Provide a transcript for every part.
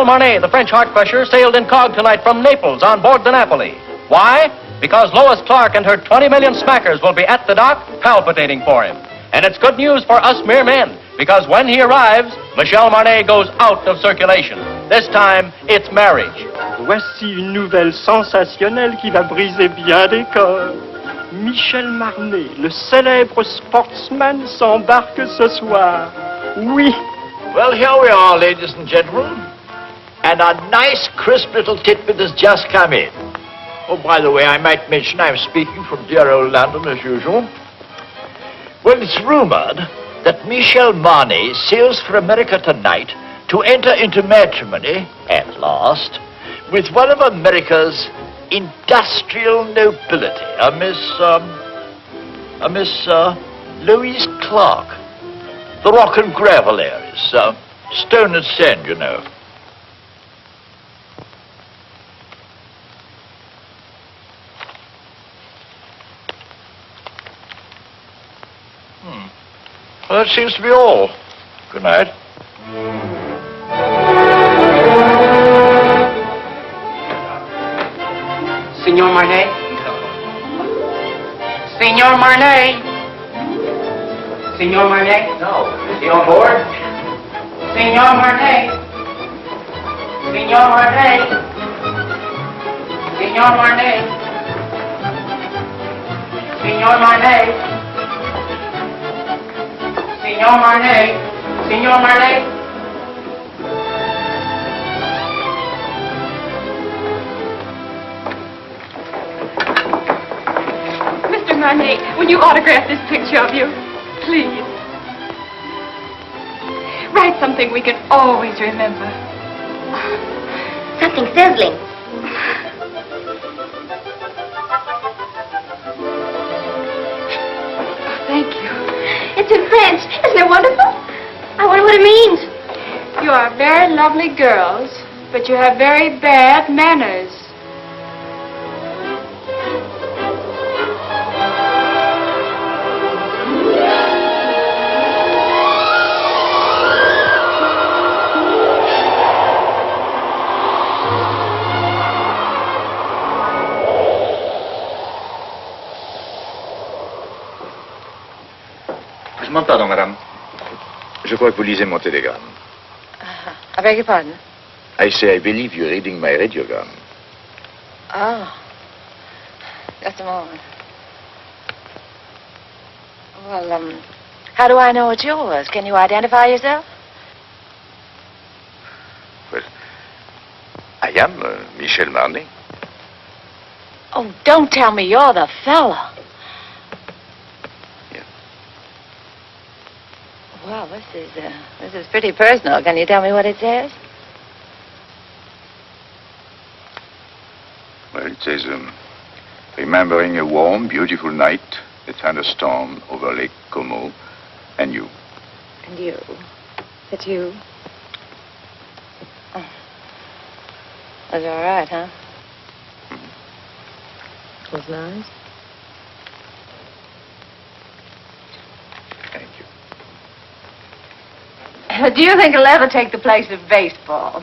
Michel Marnet, the French heart crusher, sailed incog tonight from Naples on board the Napoli. Why? Because Lois Clark and her 20 million smackers will be at the dock palpitating for him. And it's good news for us mere men, because when he arrives, Michel Marnet goes out of circulation. This time, it's marriage. Voici une nouvelle sensationnelle qui va briser bien des corps. Michel Marnet, le célèbre sportsman, s'embarque ce soir. Oui. Well, here we are, ladies and gentlemen. And a nice, crisp little tidbit has just come in. Oh, by the way, I might mention I'm speaking from dear old London as usual. Well, it's rumored that Michel Marnet sails for America tonight to enter into matrimony, at last, with one of America's industrial nobility, a Miss Louise Clark. The rock and gravel areas, stone and sand, you know. Well, that seems to be all. Good night. Signor Marnet? Signor Marnet? Signor Marnet? No. Is he on board? Signor Marnet? Signor Marnet? Signor Marnet? Signor Marnet? Signor Marnet? Signor Marnet? Mr. Marnet, will you autograph this picture of you? Please. Write something we can always remember. Something sizzling. Thank you. It's in French. Isn't it wonderful? I wonder what it means. You are very lovely girls, but you have very bad manners. Pardon, madame. Je crois que vous lisez mon télégramme. I beg your pardon? I say I believe you're reading my radiogram. Oh. Just a moment. Well, how do I know it's yours? Can you identify yourself? Well, I am Michel Marnet. Oh, don't tell me you're the fella. Well, this is pretty personal. Can you tell me what it says? Well, it says, remembering a warm, beautiful night, a thunderstorm over Lake Como, and you. And you. It's you. Oh. Was all right, huh? Mm-hmm. It was nice. Thank you. Do you think it'll ever take the place of baseball?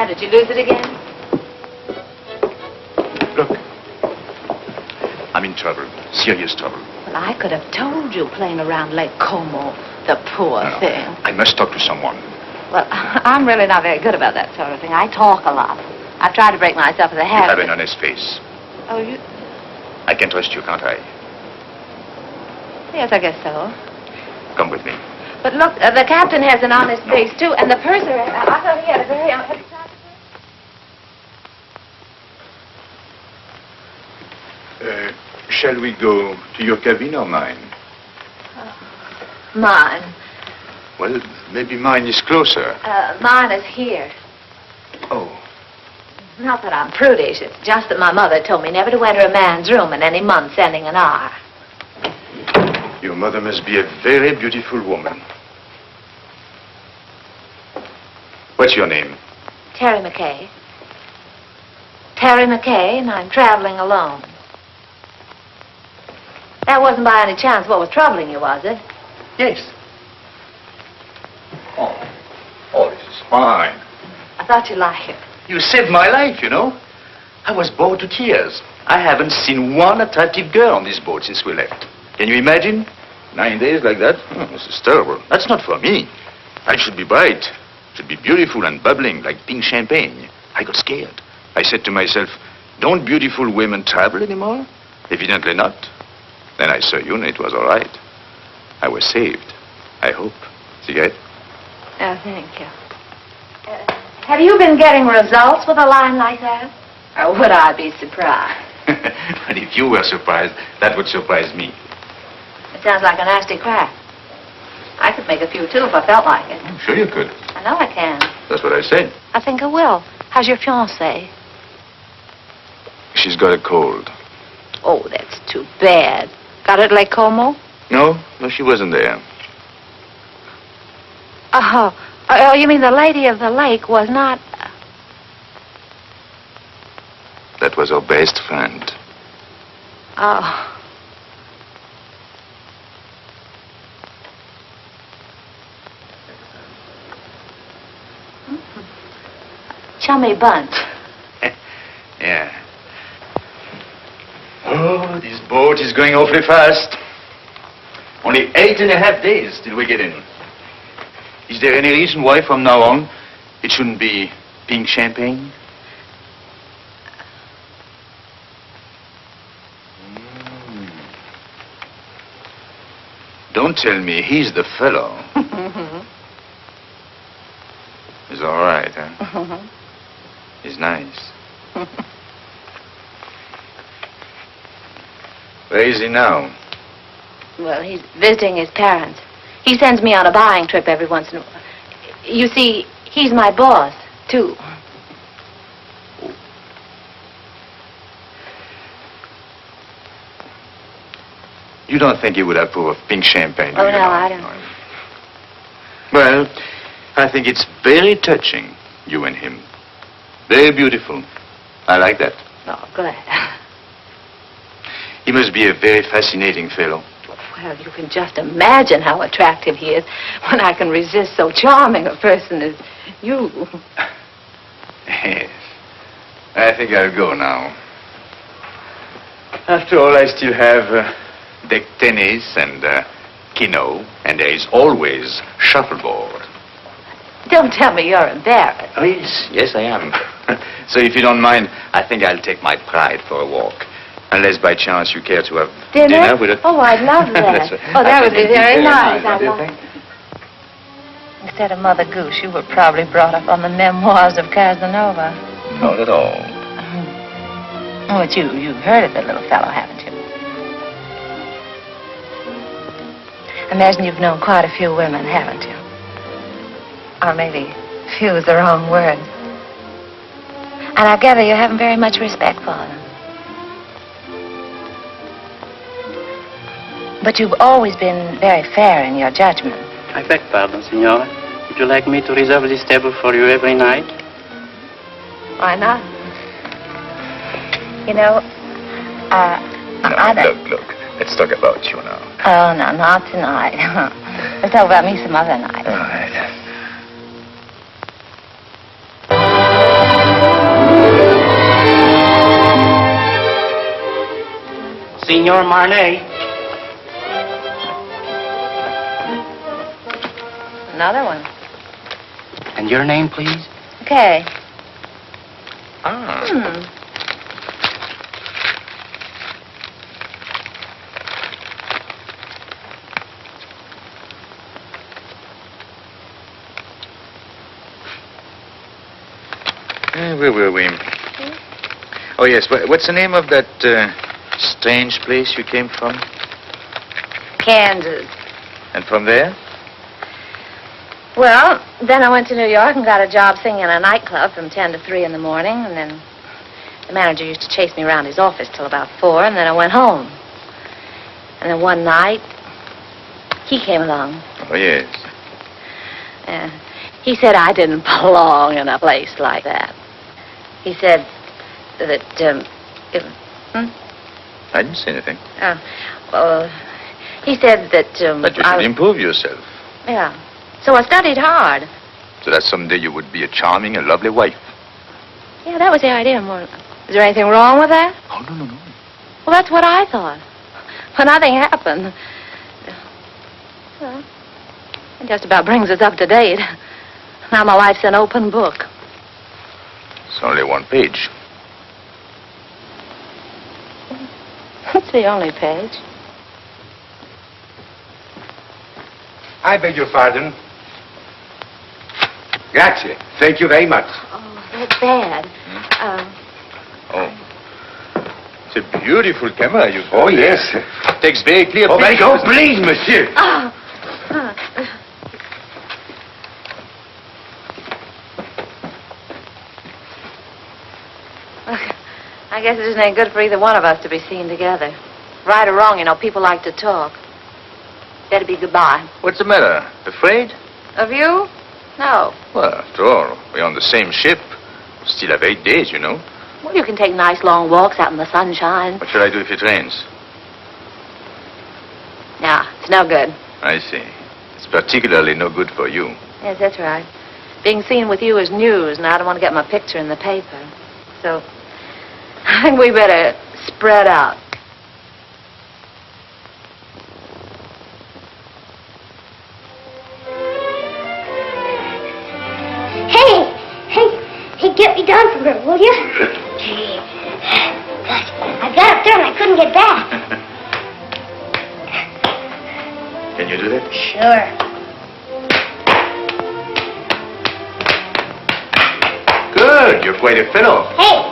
Did you lose it again? Look. I'm in trouble. Serious trouble. Well, I could have told you playing around Lake Como. The poor thing. I must talk to someone. Well, I'm really not very good about that sort of thing. I talk a lot. I've tried to break myself of the You habit. have an honest face. Oh, you... I can trust you, can't I? Yes, I guess so. Come with me. But look, the captain has an honest face, too, and the purser, I thought he had a very honest... Shall we go to your cabin or mine? Mine. Well, maybe mine is closer. Mine is here. Oh. Not that I'm prudish. It's just that my mother told me never to enter a man's room in any month ending in R. Your mother must be a very beautiful woman. What's your name? Terry McKay. Terry McKay, and I'm traveling alone. That wasn't by any chance what was troubling you, was it? Yes. Oh, this is fine. I thought you'd like it. You saved my life, you know. I was bored to tears. I haven't seen one attractive girl on this boat since we left. Can you imagine? 9 days like that? Oh, this is terrible. That's not for me. I should be bright. Should be beautiful and bubbling like pink champagne. I got scared. I said to myself, don't beautiful women travel anymore? Evidently not. Then I saw you and it was all right. I was saved. I hope. Cigarette? Oh, thank you. Have you been getting results with a line like that? Or would I be surprised? But if you were surprised, that would surprise me. It sounds like a nasty crack. I could make a few, too, if I felt like it. I'm sure you could. I know I can. That's what I said. I think I will. How's your fiancée? She's got a cold. Oh, that's too bad. Got it at Lake Como? No, she wasn't there. Oh, you mean the lady of the lake was not... That was her best friend. Oh. Chummy bunch. Yeah. Oh, this boat is going awfully fast. Only 8.5 days till we get in. Is there any reason why from now on it shouldn't be pink champagne? Don't tell me he's the fellow. He's all right, huh? He's nice. Where is he now? Well, he's visiting his parents. He sends me on a buying trip every once in a while. You see, he's my boss, too. You don't think he would approve of pink champagne, do Oh, you? no, I don't. Well, I think it's very touching, you and him. Very beautiful. I like that. Oh, glad. He must be a very fascinating fellow. Well, you can just imagine how attractive he is when I can resist so charming a person as you. Yes. I think I'll go now. After all, I still have deck tennis and keno, and there is always shuffleboard. Don't tell me you're embarrassed. Oh, yes. Yes, I am. So if you don't mind, I think I'll take my pride for a walk. Unless by chance you care to have dinner with a... Oh, I'd love that. That's right. Oh, that would be very nice. What do you think? Instead of Mother Goose, you were probably brought up on the memoirs of Casanova. Not at all. Oh, but you've heard of the little fellow, haven't you? Imagine you've known quite a few women, haven't you? Or maybe few is the wrong word. And I gather you haven't very much respect for them. But you've always been very fair in your judgment. I beg pardon, Signora. Would you like me to reserve this table for you every night? Why not? You know, Look. Let's talk about you now. Oh, no, not tonight. Let's talk about me some other night. All right. Signor Marnet. Another one. And your name, please? Okay. Ah. Where were we? Oh, yes. What's the name of that Strange place you came from? Kansas. And from there? Well, then I went to New York and got a job singing in a nightclub from 10 to 3 in the morning, and then the manager used to chase me around his office till about 4, and then I went home. And then one night, he came along. Oh, yes. He said I didn't belong in a place like that. He said that, I didn't say anything. Well, he said that, That you should improve yourself. Yeah. So I studied hard. So that someday you would be a charming and lovely wife. Yeah, that was the idea more. Is there anything wrong with that? Oh, no. Well, that's what I thought. But nothing happened. Well, it just about brings us up to date. Now my life's an open book. It's only one page. It's the only page. I beg your pardon. Grazie. Thank you very much. Oh, that's bad. Oh. It's a beautiful camera you've got. Oh, yes. Takes very clear Oh, very pictures. go, please, monsieur. I guess it isn't any good for either one of us to be seen together. Right or wrong, you know, people like to talk. Better be goodbye. What's the matter? Afraid? Of you? No. Well, after all, we're on the same ship. We still have 8 days, you know. Well, you can take nice long walks out in the sunshine. What shall I do if it rains? No, it's no good. I see. It's particularly no good for you. Yes, that's right. Being seen with you is news, and I don't want to get my picture in the paper. So, I think we better spread out. Hey, get me down from her, will you? Gee, I got up there and I couldn't get back. Can you do that? Sure. Good. You're quite a fellow. Hey,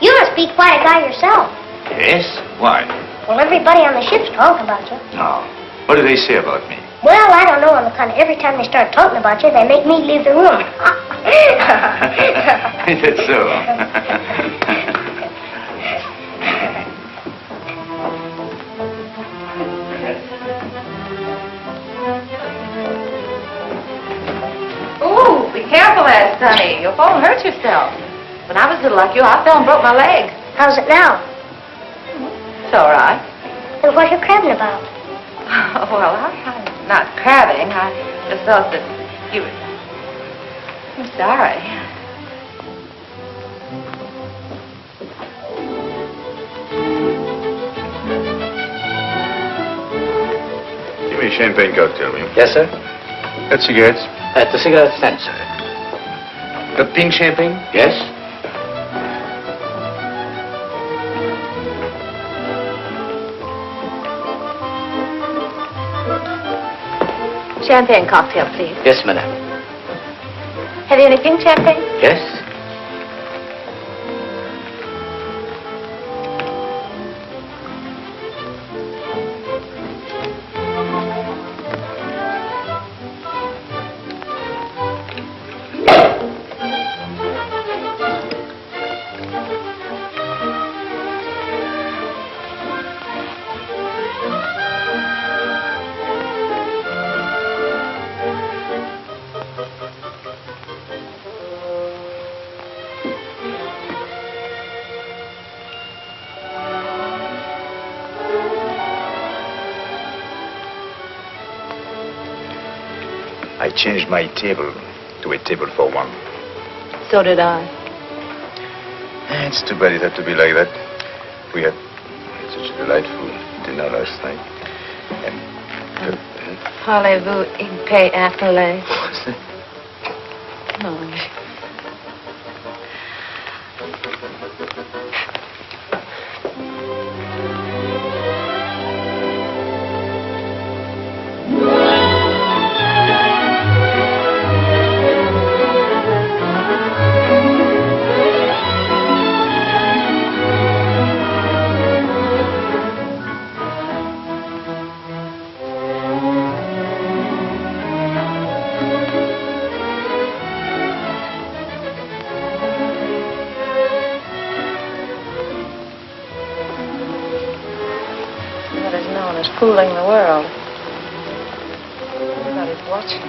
you must be quite a guy yourself. Yes? Why? Well, everybody on the ship's talking about you. No. What do they say about me? Well, I don't know on the kind of every time they start talking about you, they make me leave the room. Is that so? Ooh, be careful there, Sonny. You'll fall and hurt yourself. When I was little like you, I fell and broke my leg. How's it now? It's all right. And what are you crabbing about? Well, I'm not crabbing. I just thought that you were... I'm sorry. Give me a champagne cocktail, will you? Yes, sir. Got cigarettes? At the cigarette stand, sir. Got pink champagne? Yes? Champagne cocktail, please. Yes, madam. Have you any pink champagne? Yes? I changed my table to a table for one. So did I. It's too bad it had to be like that. We had such a delightful dinner last night. And... Parlez-vous in paix appelé? What's that? No. fooling the world. Everybody's watching.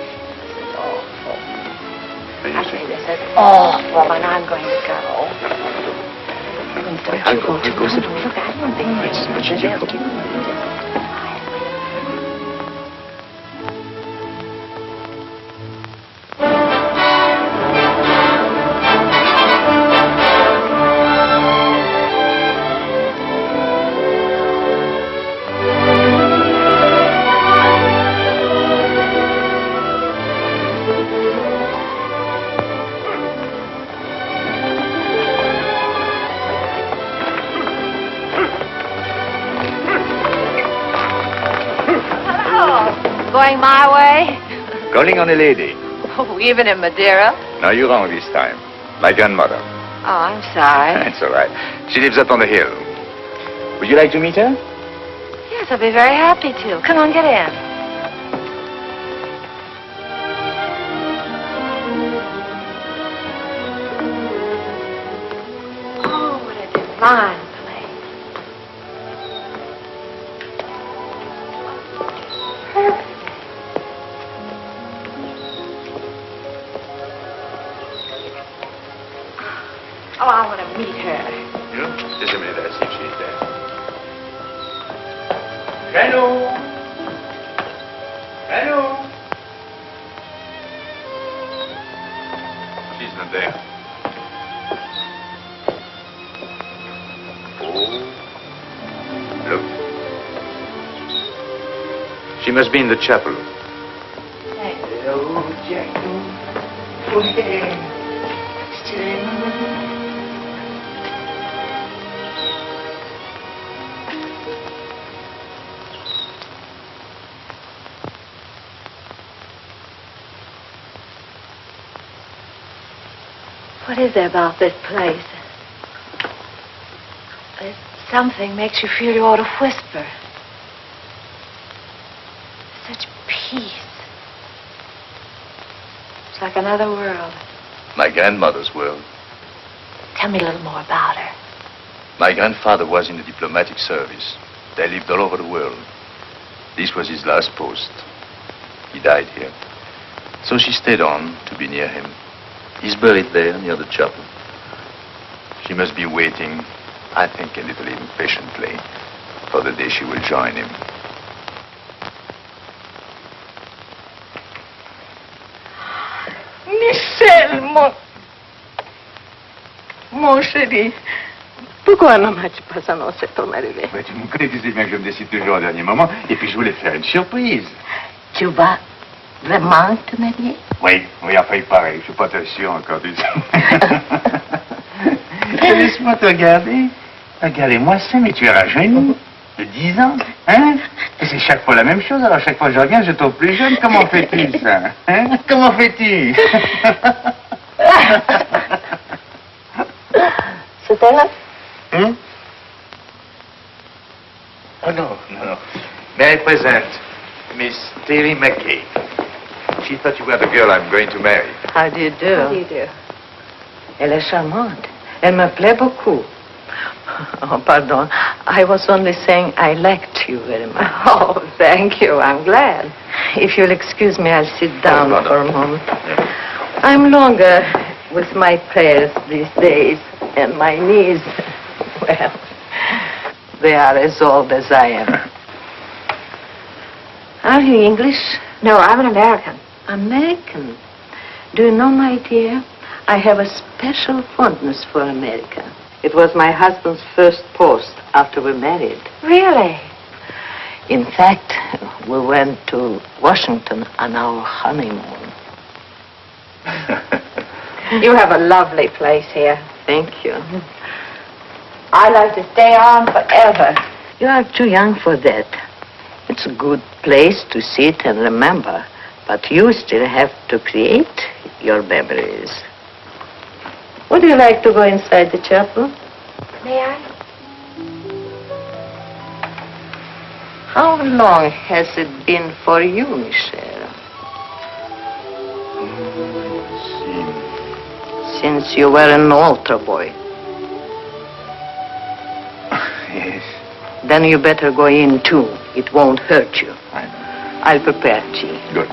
This is awful. I say this is awful, and I'm going to go. Don't you go too close. Look, I don't think this is going my way? Calling on a lady. Oh, even in Madeira? No, you're wrong this time. My grandmother. Oh, I'm sorry. It's all right. She lives up on the hill. Would you like to meet her? Yes, I'll be very happy to. Come on, get in. Oh, what a divine place. Perfect. Oh, I want to meet her. Yeah? Just a minute, I'll see if she's there. Hello? Hello? She's not there. Oh. Look. She must be in the chapel. Hello, Jack. What is there about this place? There's something makes you feel you ought to whisper. Such peace. It's like another world. My grandmother's world. Tell me a little more about her. My grandfather was in the diplomatic service. They lived all over the world. This was his last post. He died here. So she stayed on to be near him. He's buried there near the chapel. She must be waiting, I think a little impatiently, for the day she will join him. Michel, mon chéri, pourquoi ne m'as-tu pas annoncé ton arrivée? Ouais, tu me connais, tu sais bien que je me décide toujours au dernier moment. Et puis je voulais te faire une surprise. Tu vas vraiment te marier? Oui, enfin il paraît. Je suis pas très sûr encore du tout. Laisse-moi te regarder. Regardez-moi ça, mais tu es rajeuni. De 10 ans, hein? Et c'est chaque fois la même chose. Alors chaque fois que je reviens, je trouve plus jeune. Comment fais-tu ça? Hein? Comment fais-tu? C'était là? Hmm? Oh, no. May I present Miss Terry McKay. She thought you were the girl I'm going to marry. How do you do? How do you do? Elle est charmante. Elle me plaît beaucoup. Oh, pardon. I was only saying I liked you very much. Oh, thank you. I'm glad. If you'll excuse me, I'll sit down no. for a moment. I'm longer with my prayers these days, and my knees, well, they are as old as I am. Are you English? No, I'm an American. American? Do you know, my dear, I have a special fondness for America. It was my husband's first post after we married. Really? In fact, we went to Washington on our honeymoon. You have a lovely place here. Thank you. I'd like to stay on forever. You are too young for that. It's a good place to sit and remember, but you still have to create your memories. Would you like to go inside the chapel? May I? How long has it been for you, Michel? Since you were an altar boy. Yes. Then you better go in too. It won't hurt you. I know. I'll prepare tea. Good.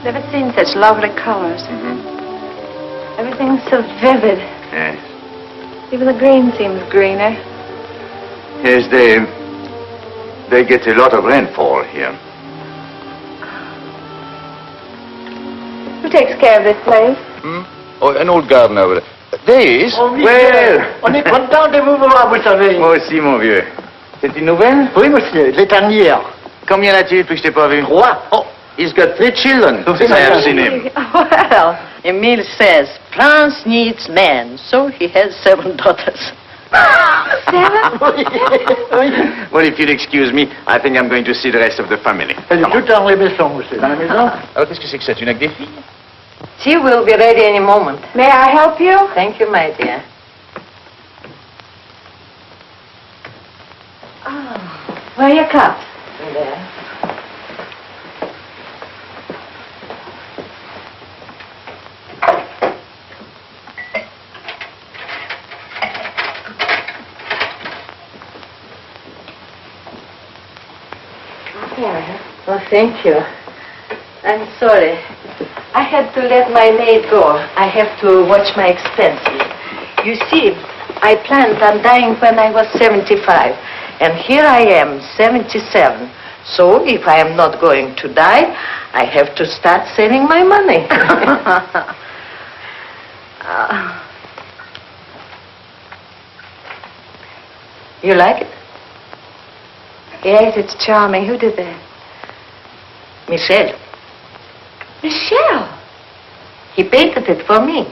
Never seen such lovely colors. Everything's so vivid. Yes. Even the green seems greener. Yes, they get a lot of rainfall here. Who takes care of this place? Oh, an old gardener over there. This? Oh, Michel, on est content de vous voir, vous savez. Moi aussi, mon vieux. C'est une nouvelle? Oui, monsieur, les dernières. Combien a-t-il depuis que je t'ai pas vu? 3. Oh, he's got 3 children. Since I have seen him. Well, Emile says France needs men, so he has 7 daughters. 7? Well, if you'll excuse me, I think I'm going to see the rest of the family. Elle est toute dans les maisons, monsieur. Dans la maison? Alors, qu'est-ce que c'est que ça? Tu n'as que des filles? Tea will be ready any moment. May I help you? Thank you, my dear. Oh, where are your cups? There. Oh, thank you. I'm sorry. I had to let my maid go. I have to watch my expenses. You see, I planned on dying when I was 75. And here I am, 77. So if I am not going to die, I have to start saving my money. You like it? Yes, it's charming. Who did that? Michel. Michelle. He painted it for me.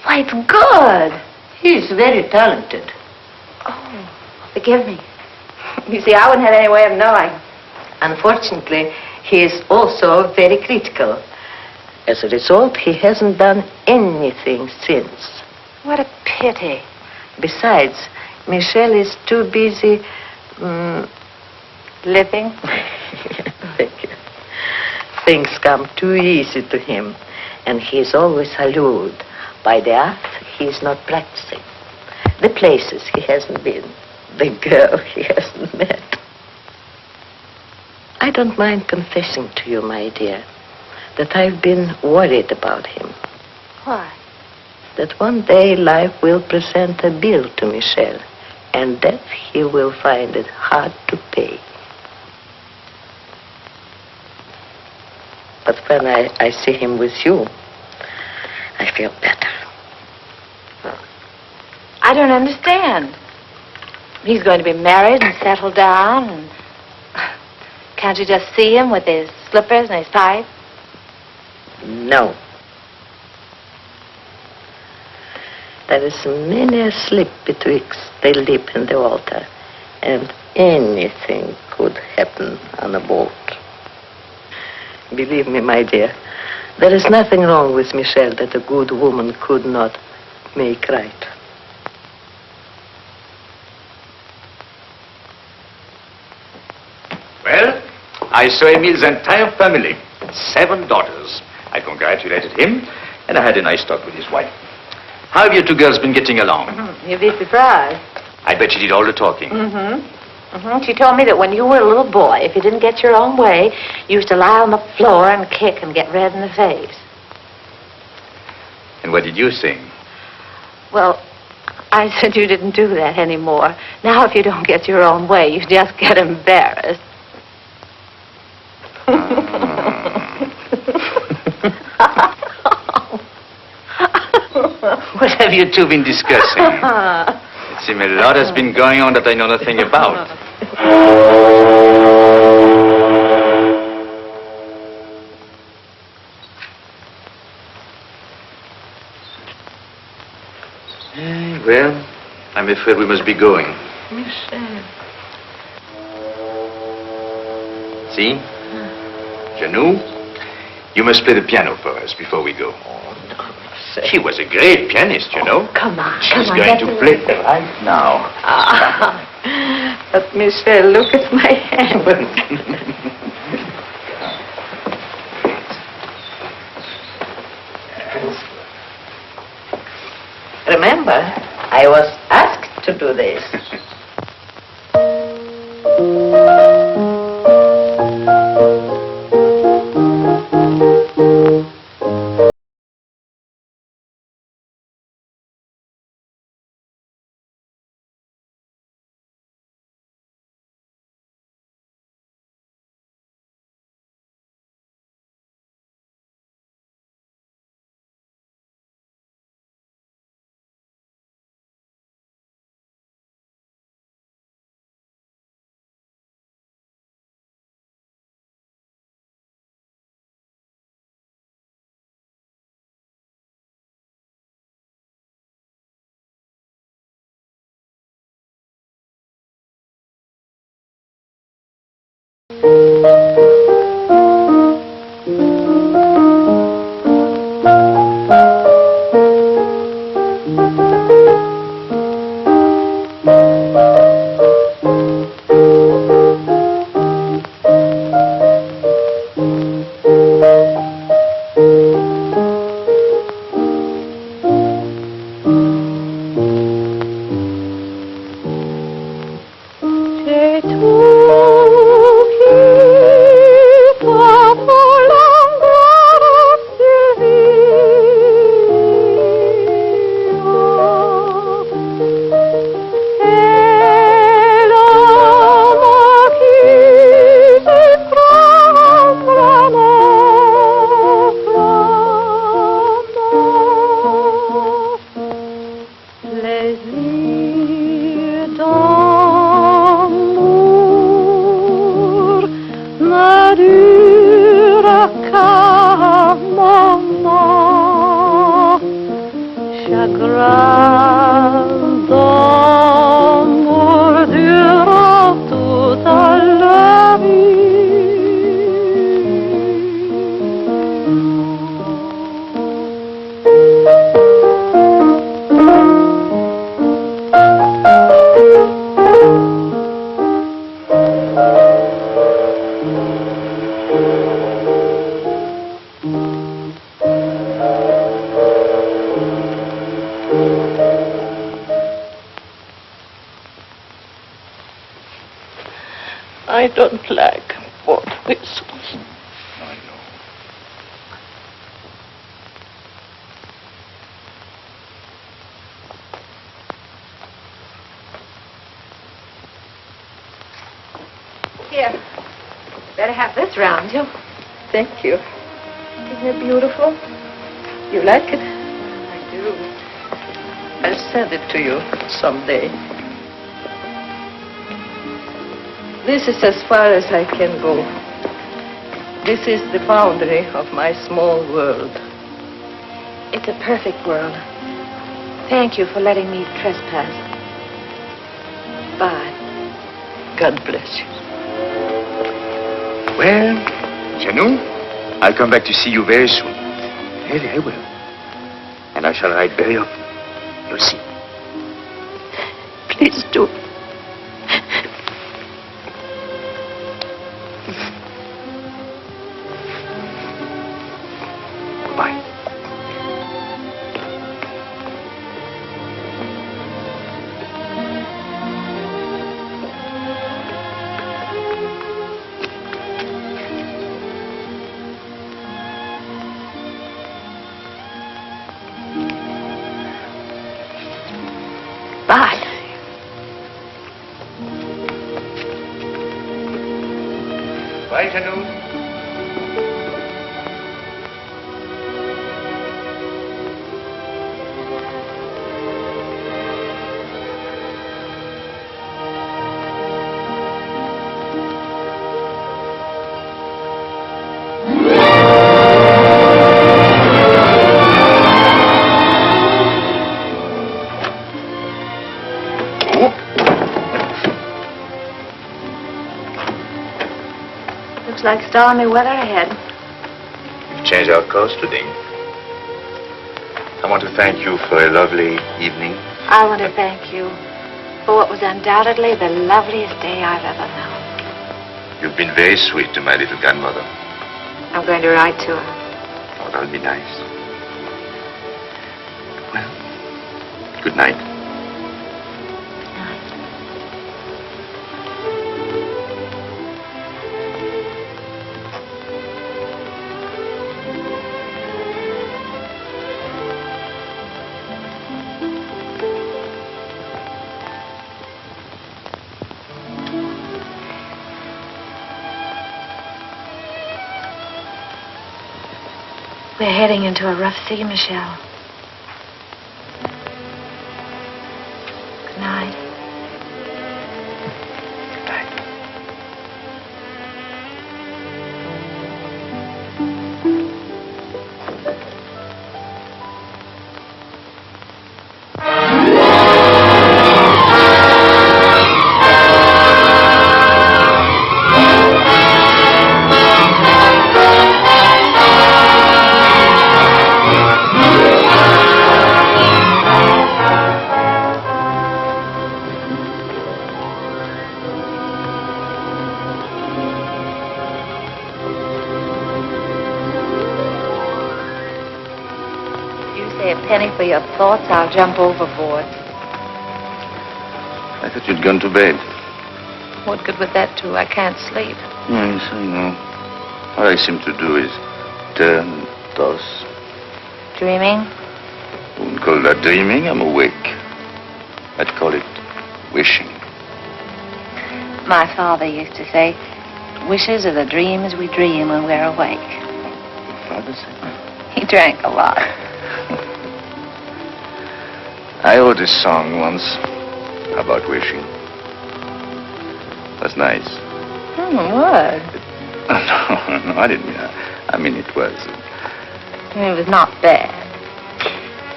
Why, it's good. He's very talented. Oh, forgive me. You see, I wouldn't have any way of knowing. Unfortunately, he is also very critical. As a result, he hasn't done anything since. What a pity. Besides, Michel is too busy Living? Thank you. Things come too easy to him, and he is always allured by the art he is not practicing, the places he hasn't been, the girl he hasn't met. I don't mind confessing to you, my dear, that I've been worried about him. Why? That one day life will present a bill to Michel, and that he will find it hard to pay. But when I see him with you, I feel better. I don't understand. He's going to be married and settled down. And can't you just see him with his slippers and his pipe? No. There is many a slip betwixt the lip and the altar. And Anything could happen on a boat. Believe me, my dear, there is nothing wrong with Michelle that a good woman could not make right. Well, I saw Emile's entire family, 7 daughters. I congratulated him, and I had a nice talk with his wife. How have you two girls been getting along? You'd be surprised. I bet she did all the talking. She told me that when you were a little boy, if you didn't get your own way, you used to lie on the floor and kick and get red in the face. And what did you sing? Well, I said you didn't do that anymore. Now, if you don't get your own way, you just get embarrassed. What have you two been discussing? It seems a lot has been going on that I know nothing about. Well, I'm afraid we must be going. Michelle. See? Janou, you must play the piano for us before we go. She was a great pianist, you know. Come on, She's come on. going to play right now. But Michelle, look at my hand. Remember, I was asked to do this. I don't like both whistles. I know. Here, better have this round you. Thank you. Isn't it beautiful? You like it? I do. I'll send it to you someday. This is as far as I can go. This is the boundary of my small world. It's a perfect world. Thank you for letting me trespass. Bye. God bless you. Well, Janou, I'll come back to see you very soon. Really, I will. And I shall write very often. You'll see. Please do. Goodbye. Bye. Bye, Janou. Looks like stormy weather ahead. We've changed our course today. I want to thank you for a lovely evening. I want to thank you for what was undoubtedly the loveliest day I've ever known. You've been very sweet to my little grandmother. I'm going to write to her. Oh, that'll be nice. Well, good night. We're heading into a rough sea, Michelle. Good night. Say a penny for your thoughts, I'll jump overboard. I thought you'd gone to bed. What good would that do? I can't sleep. Yes, I know. All I seem to do is turn, toss. Dreaming? I wouldn't call that dreaming. I'm awake. I'd call it wishing. My father used to say, wishes are the dreams we dream when we're awake. Your father said that? He drank a lot. I wrote a song once about wishing. It was nice. What? No, I didn't mean that. I mean, it was. It was not bad.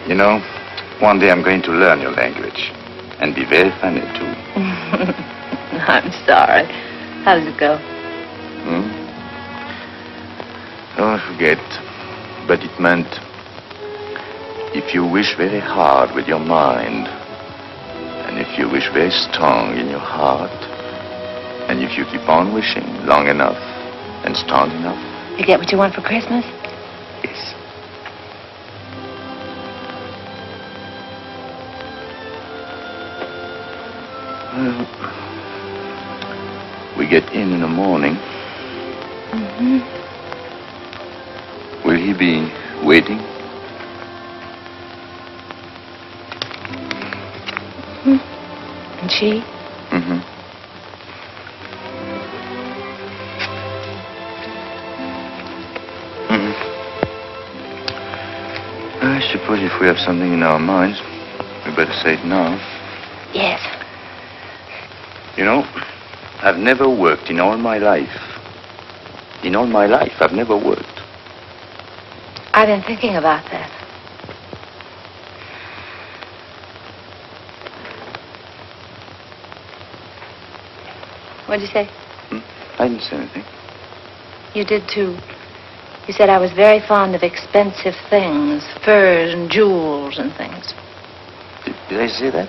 You know, one day I'm going to learn your language. And be very funny, too. I'm sorry. How does it go? Oh, I forget. But it meant, if you wish very hard with your mind, and if you wish very strong in your heart, and if you keep on wishing long enough and strong enough. You get what you want for Christmas? Yes. Well, we get in the morning. Will he be waiting? And she? I suppose if we have something in our minds, we better say it now. Yes. You know, I've never worked in all my life. In all my life, I've never worked. I've been thinking about that. What'd you say? I didn't say anything. You did, too. You said I was very fond of expensive things, furs and jewels and things. Did I say that?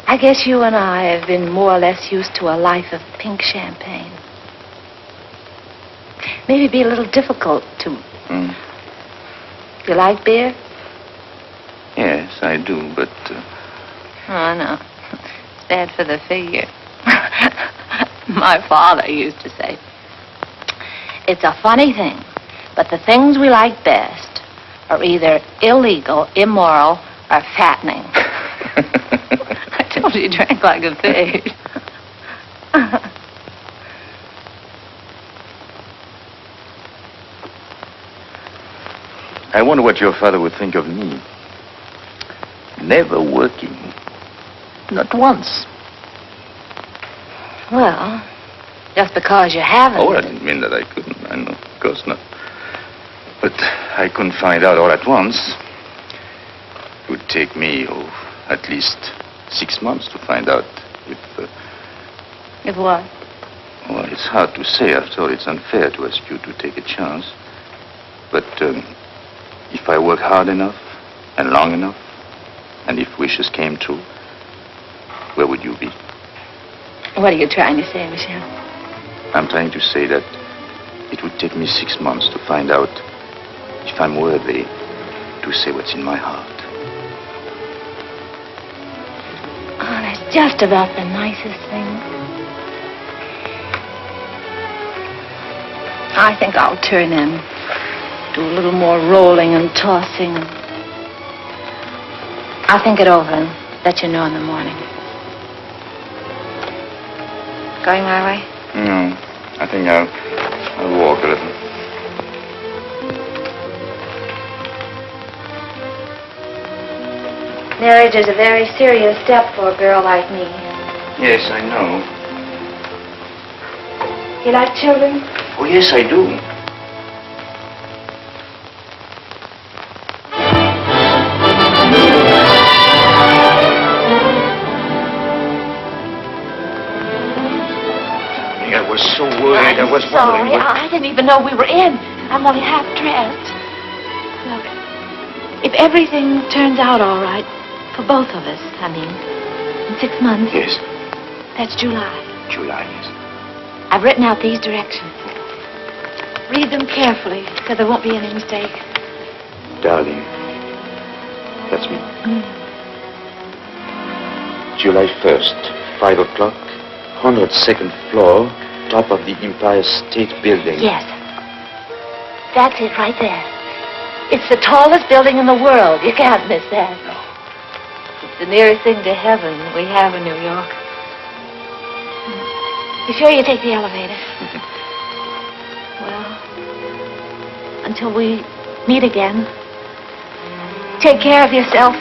I guess you and I have been more or less used to a life of pink champagne. Maybe it'd be a little difficult to... You like beer? Yes, I do, but... Oh, no. It's bad for the figure. My father used to say, it's a funny thing, but the things we like best are either illegal, immoral, or fattening. I told you he drank like a pig. I wonder what your father would think of me. Never working. Not once. Well, just because you haven't. Oh, I didn't mean that I couldn't. I know, of course not. But I couldn't find out all at once. It would take me, at least 6 months to find out if... If what? Well, it's hard to say. After all, it's unfair to ask you to take a chance. But if I work hard enough and long enough, and if wishes came true, where would you be? What are you trying to say, Michel? I'm trying to say that it would take me 6 months to find out if I'm worthy to say what's in my heart. Oh, that's just about the nicest thing. I think I'll turn in. Do a little more rolling and tossing. I'll think it over and let you know in the morning. Going my way? No, I think I'll walk a little. Marriage is a very serious step for a girl like me. Yes, I know. You like children? Oh, yes, I do. I was so worried. I was sorry. wondering... I didn't even know we were in. I'm only half dressed. Look, if everything turns out all right, for both of us, I mean, in 6 months. Yes. That's July. July, yes. I've written out these directions. Read them carefully, because there won't be any mistake. Darling, that's me. July 1st, 5 o'clock, 102nd floor, top of the Empire State Building. Yes. That's it right there. It's the tallest building in the world. You can't miss that. No. It's the nearest thing to heaven we have in New York. You sure you take the elevator? Well, until we meet again, take care of yourself.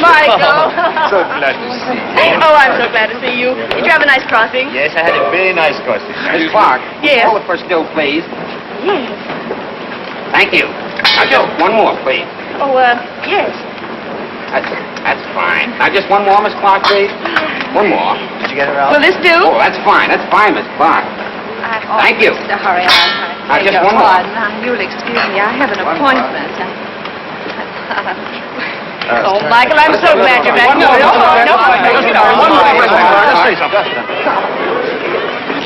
Michael. So glad to see you. Oh, I'm so glad to see you. Did you have a nice crossing? Yes, I had a very nice crossing. Miss Clark, Yes. call it for still, please. Yes. Thank you. Now, Joe, one more, please. Oh, yes. That's fine. Now, just one more, Miss Clark, please. One more. Did you get it, Ralph? Will this do? Oh, that's fine, Miss Clark. Thank you. Mr. Hurry, Now, I beg just your one more. pardon. You'll excuse me. I have an appointment. Oh, Michael, I'm so glad you're back. No.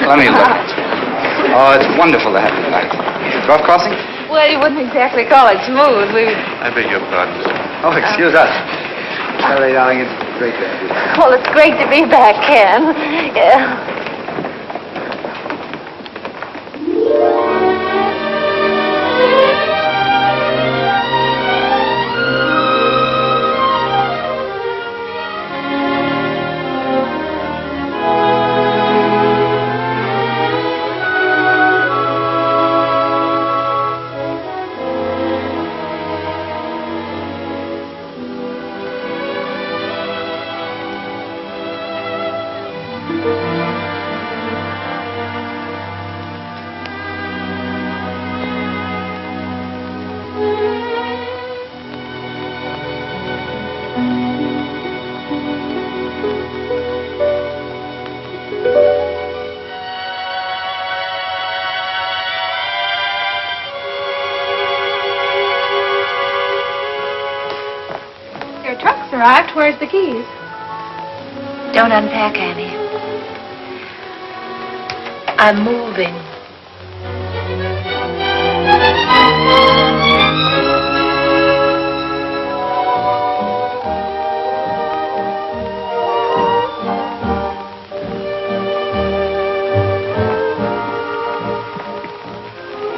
Let me look. Oh, it's wonderful to have you back. Rough crossing? Well, you wouldn't exactly call it smooth. I beg your pardon. Oh, excuse us. Sorry, darling, it's great to have you. Well, it's great to be back, Ken. Yeah. Your truck's arrived. Where's the keys? Don't unpack, Annie. I'm moving.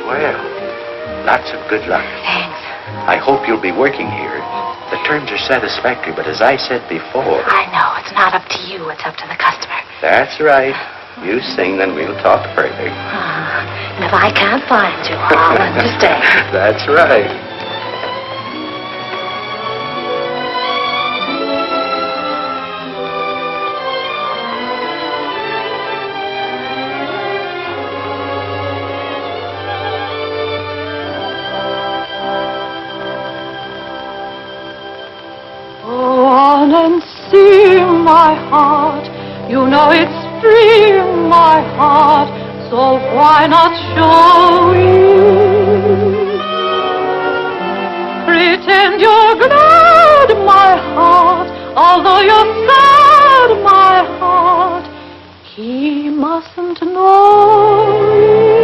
Well, lots of good luck. Thanks. I hope you'll be working here. The terms are satisfactory, but as I said before... I know. It's not up to you. It's up to the customer. That's right. You sing, then we'll talk further. And if I can't find you, I'll understand. That's right. Go on and sing, my heart. You know it's free, my heart. So why not show it? Pretend you're glad, my heart. Although you're sad, my heart. He mustn't know it.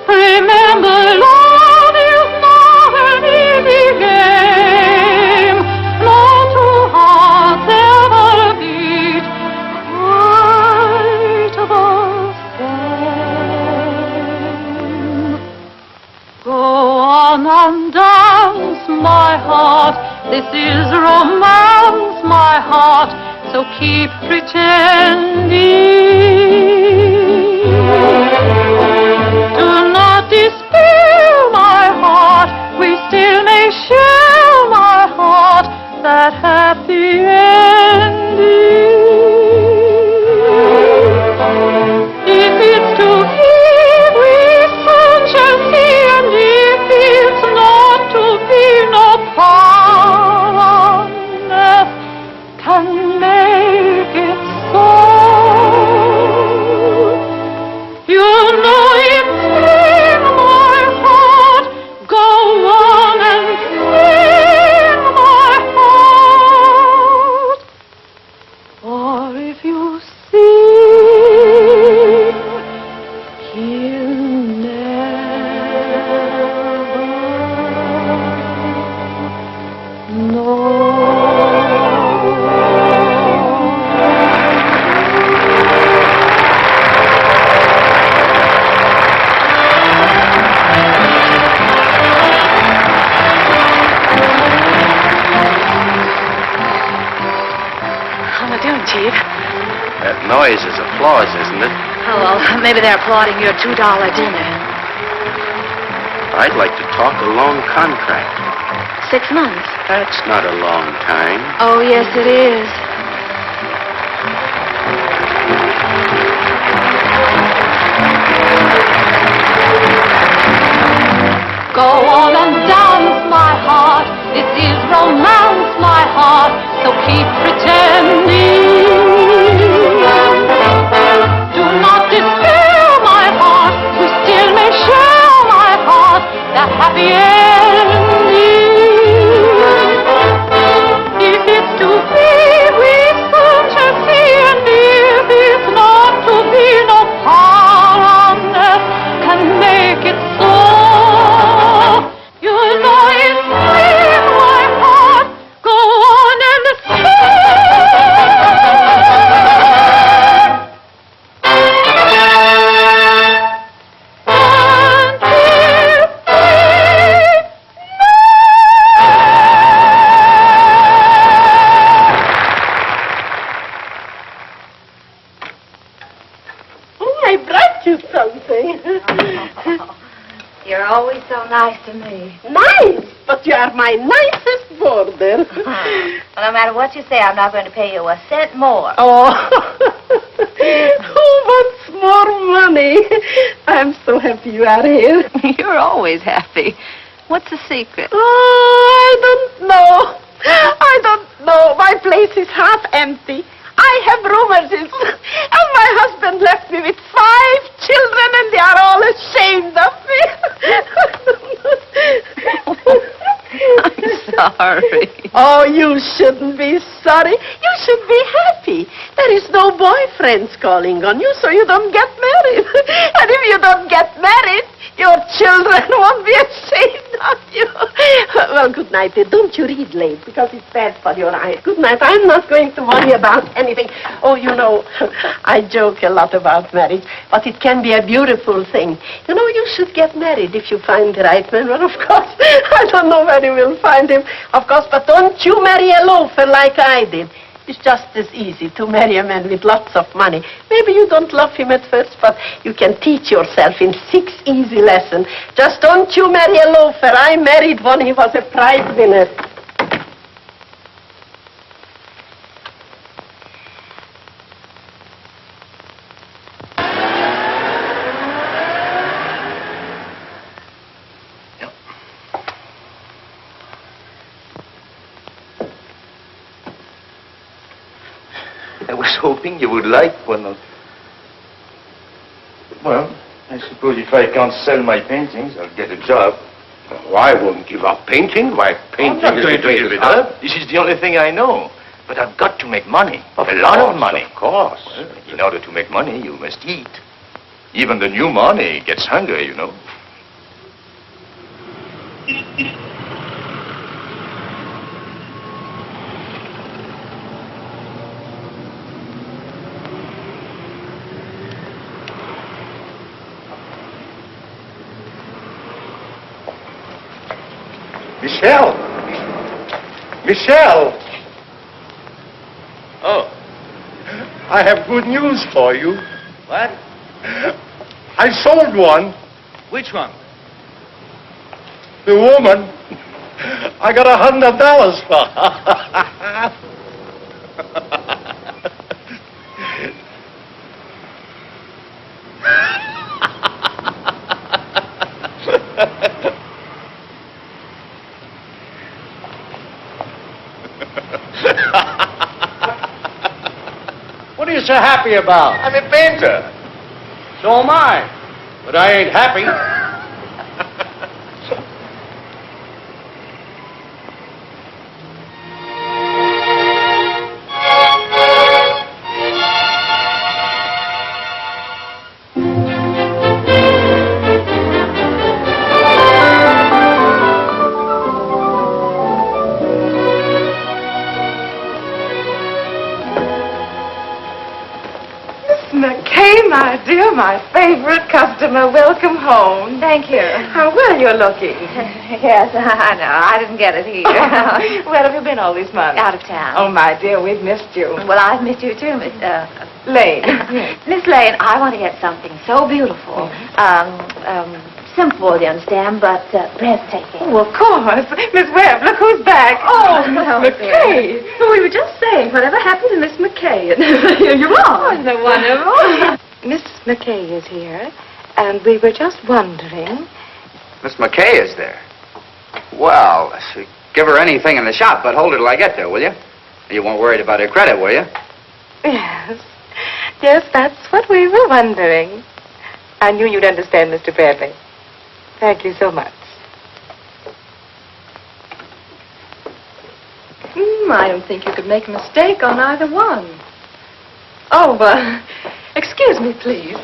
Remember, love is not an easy game. No two hearts ever beat quite the same. Go on and dance, my heart. This is romance, my heart. So keep pretending. Do not despair, my heart. We still may share, my heart, that happy ending. If it's to be, we soon shall see, and if it's not to be, no power on earth can make it so. You know it's in my heart. Go on and sing, my heart. For if you sing, he'll never know. How am I doing, Chief? That noise is applause, isn't it? Oh, well, maybe they're applauding your $2 dinner. I'd like to talk a long contract. 6 months. That's not a long time. Oh, yes, it is. Go on and dance, my heart. This is romance, my heart, so keep pretending. Do not despair, my heart, we still may share, my heart, the happy ending. If it's to be, we soon shall see, and if it's not to be, no power on earth can make it so. You know it's real, my heart, go on and I brought you something. You're always so nice to me. Nice, but you are my nicest boarder. Well, no matter what you say, I'm not going to pay you a cent more. Oh, who wants more money? I'm so happy you are here. You're always happy. What's the secret? Oh, I don't know. I don't know. My place is half empty. I have rheumatism, and my husband left me with 5 children, and they are all ashamed of me. I'm sorry. Oh, you shouldn't be sorry. You should be happy. There is no boyfriends calling on you, so you don't get married. And if you don't get married, your children won't be ashamed of you. Well, good night. Don't you read late, because it's bad for your eyes. Good night. I'm not going to worry about anything. Oh, you know, I joke a lot about marriage, but it can be a beautiful thing. You know, you should get married if you find the right man. Well, of course, I don't know where you will find him, of course, but don't you marry a loafer like I did. It's just as easy to marry a man with lots of money. Maybe you don't love him at first, but you can teach yourself in 6 easy lessons. Just don't you marry a loafer. I married one. He was a prize winner. I was hoping you would like one of... Well, I suppose if I can't sell my paintings, I'll get a job. Oh, I won't give up painting. My painting I'm not is going to give it up. This is the only thing I know. But I've got to make money. A lot of money. Of course. Well, in order to make money, you must eat. Even the new money gets hungry, you know. Michelle! Michelle! Oh. I have good news for you. What? I sold one. Which one? The woman. I got $100 for her. What are you so happy about? I'm a painter. So am I. But I ain't happy. McKay, my dear, my favorite customer. Welcome home. Thank you. How well you're looking. Yes, I know. I didn't get it here. Where have you been all these months? Out of town. Oh, my dear, we've missed you. Well, I've missed you too, Miss Lane. Miss Lane. I want to get something so beautiful. Simple, you understand, but breathtaking. Oh, of course. Miss Webb, look who's back. Oh, Miss Oh, McKay. Well, we were just saying, whatever happened to Miss McKay? And here you are. Isn't it wonderful? Miss McKay is here, and we were just wondering. Miss McKay is there. Well, Give her anything in the shop, but hold her till I get there, will you? You weren't worried about her credit, were you? Yes. Yes, that's what we were wondering. I knew you'd understand, Mr. Bradley. Thank you so much. I don't think you could make a mistake on either one. Oh, excuse me, please.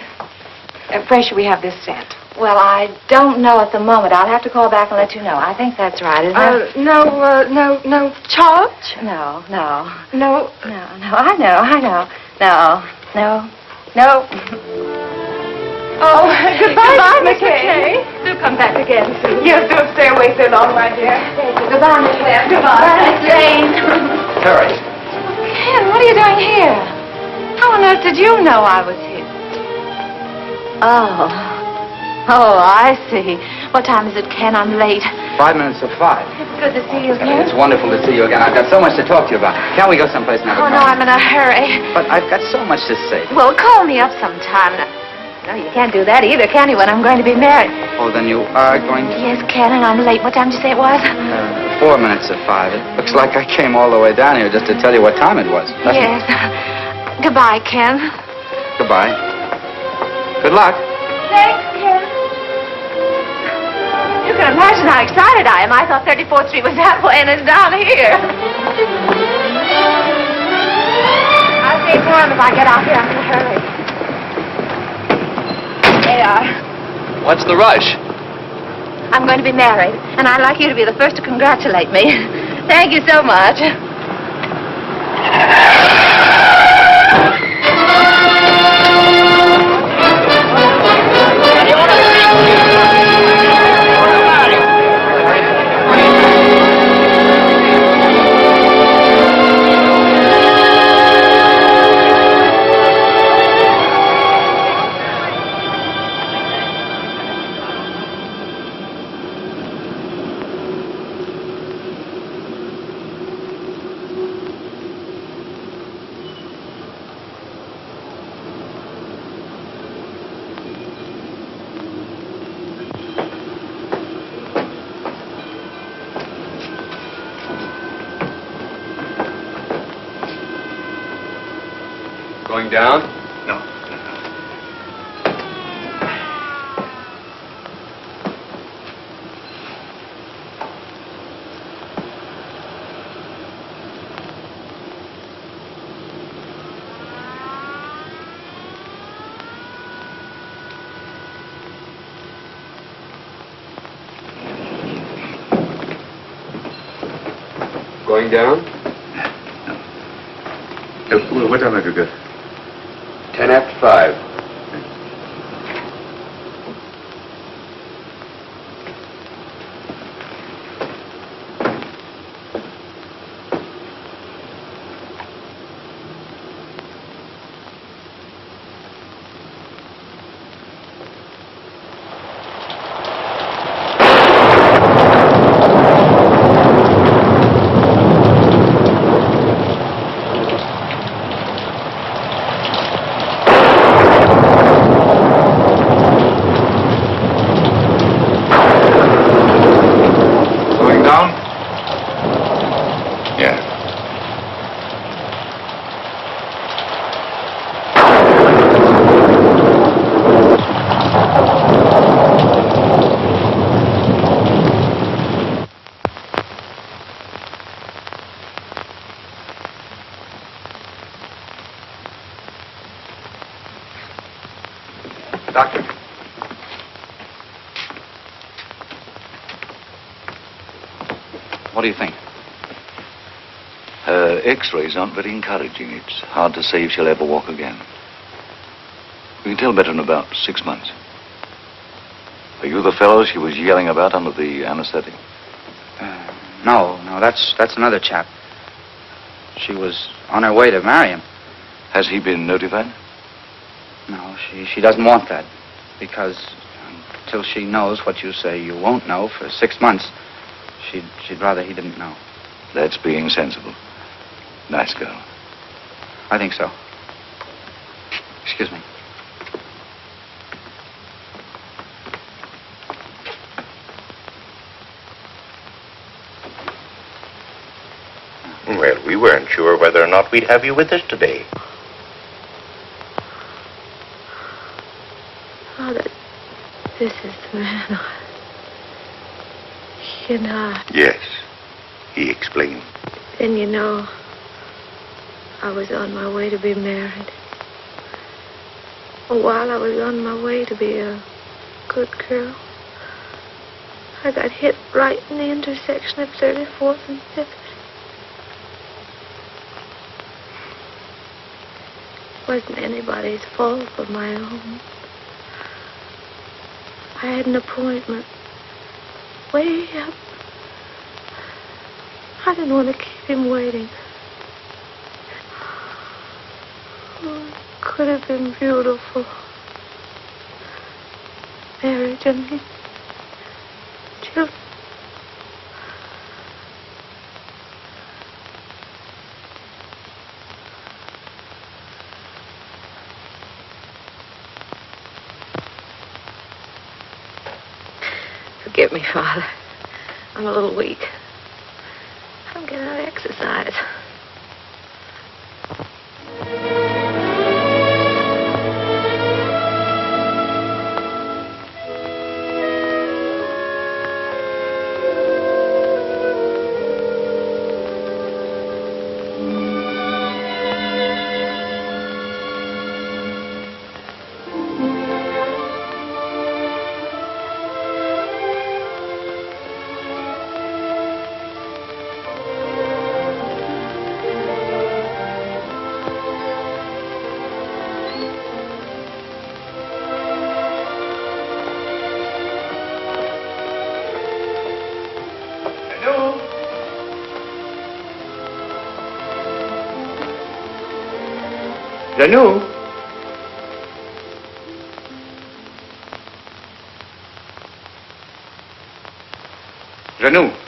Where should we have this sent? Well, I don't know at the moment. I'll have to call back and let you know. I think that's right, isn't it? No charge? No. No. I know. No. Oh, goodbye, Miss McKay. Do come back again, please. Yes, don't stay away so long, my dear. Thank you. Goodbye, Miss Webb. Goodbye, Miss Lane. Terry. Ken, what are you doing here? How on earth did you know I was here? Oh, I see. What time is it, Ken? I'm late. 5 minutes of 5. It's good to see you again. It's wonderful to see you again. I've got so much to talk to you about. Can't we go someplace and have a Oh, no, I'm in a hurry. But I've got so much to say. Well, call me up sometime. No, you can't do that either, can you, when I'm going to be married? Oh, then you are going to... Yes, Ken, and I'm late. What time did you say it was? 4 minutes of 5. It looks like I came all the way down here just to tell you what time it was. Yes. Goodbye, Ken. Goodbye. Good luck. Thanks, Ken. You can imagine how excited I am. I thought 34th Street was that way, and it's down here. I'll see for him if I get out here. I'm in a hurry. They are. What's the rush? I'm going to be married, and I'd like you to be the first to congratulate me. Thank you so much. Going down? No. Going down? What time have you got? 10 after 5. Doctor. What do you think? Her X-rays aren't very encouraging. It's hard to say if she'll ever walk again. We can tell better in about 6 months. Are you the fellow she was yelling about under the anesthetic? No, that's another chap. She was on her way to marry him. Has he been notified? No, she doesn't want that. Because until she knows what you say you won't know for 6 months, she'd rather he didn't know. That's being sensible. Nice girl. I think so. Excuse me. We weren't sure whether or not we'd have you with us today. Father, this is the man he and I. Yes, he explained. Then you know, I was on my way to be married. While I was on my way to be a good girl, I got hit right in the intersection of 34th and 5th. It wasn't anybody's fault but my own. I had an appointment way up. I didn't want to keep him waiting. Oh, it could have been beautiful. Marriage and children. Forgive me, Father. I'm a little weak. I'm getting out of exercise. Janou? Janou?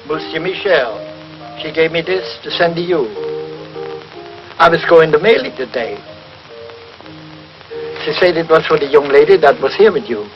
Monsieur Michel, she gave me this to send to you. I was going to mail it today. She said it was for the young lady that was here with you.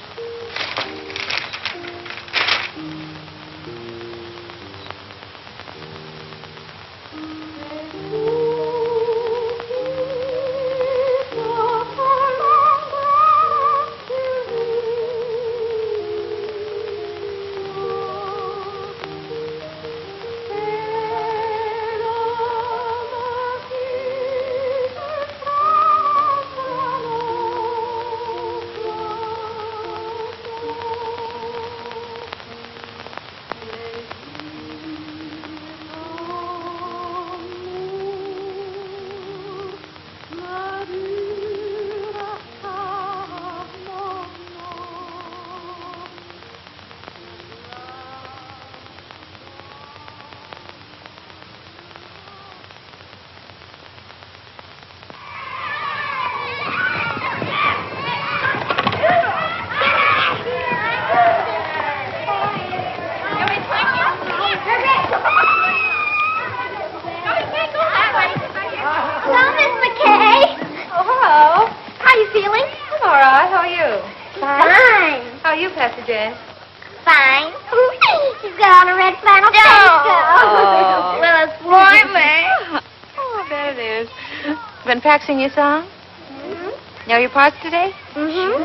Practicing your song? Mm-hmm. Know your parts today? Mm-hmm.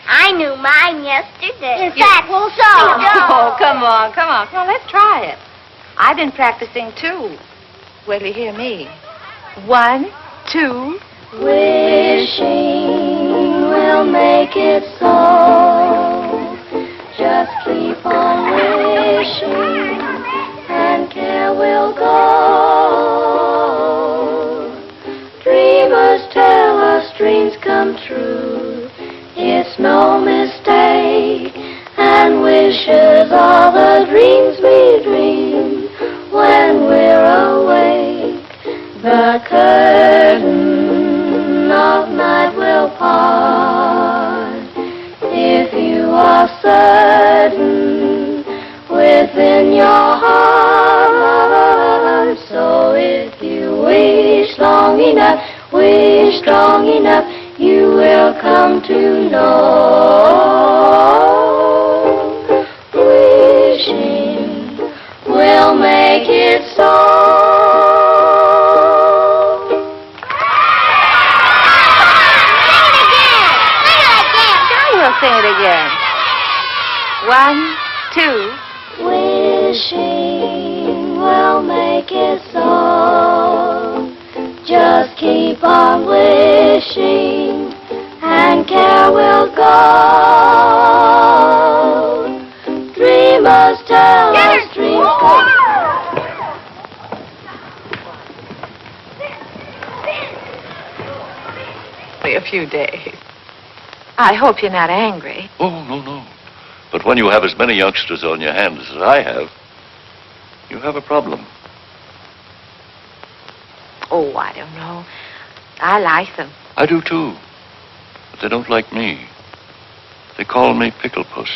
I knew mine yesterday. In fact, so. Oh, come on. Come on, let's try it. I've been practicing, too. Wait till you hear me. 1, 2. Wishing will make it so. Just keep on wishing, and care will go. Dreamers tell us dreams come true. It's no mistake, and wishes are the dreams we dream when we're awake. The curtain of night will part if you are certain within your heart. So if you wish strong enough, you will come to know. Wishing will make it so. Sing it again. 1, 2. Wishing will make it so. Just keep on wishing, and care will go. Dreamers tell us dreams come. A few days. I hope you're not angry. Oh, no. But when you have as many youngsters on your hands as I have, you have a problem. Oh, I don't know. I like them. I do, too. But they don't like me. They call me Pickle Puss.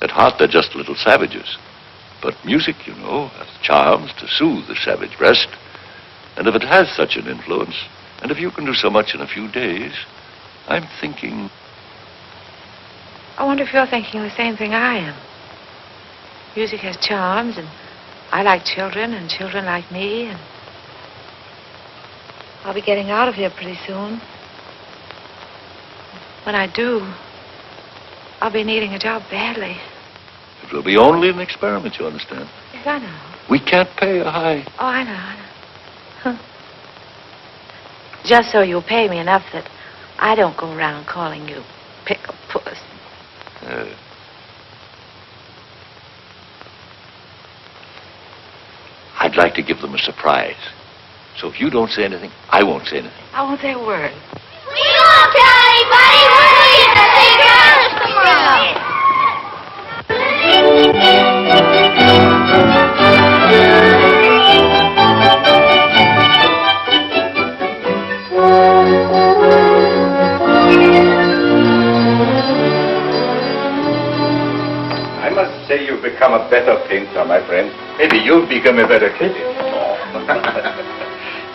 At heart, they're just little savages. But music, you know, has charms to soothe the savage breast. And if it has such an influence, and if you can do so much in a few days, I'm thinking... I wonder if you're thinking the same thing I am. Music has charms, and I like children, and children like me, and I'll be getting out of here pretty soon. When I do, I'll be needing a job badly. It will be only an experiment, you understand? Yes, I know. We can't pay a high... Oh, I know. Just so you'll pay me enough that I don't go around calling you Pickle Puss. I'd like to give them a surprise. So if you don't say anything, I won't say anything. I won't say a word. We won't tell anybody. We'll see girls tomorrow. I must say you've become a better painter, my friend. Maybe you'll become a better critic.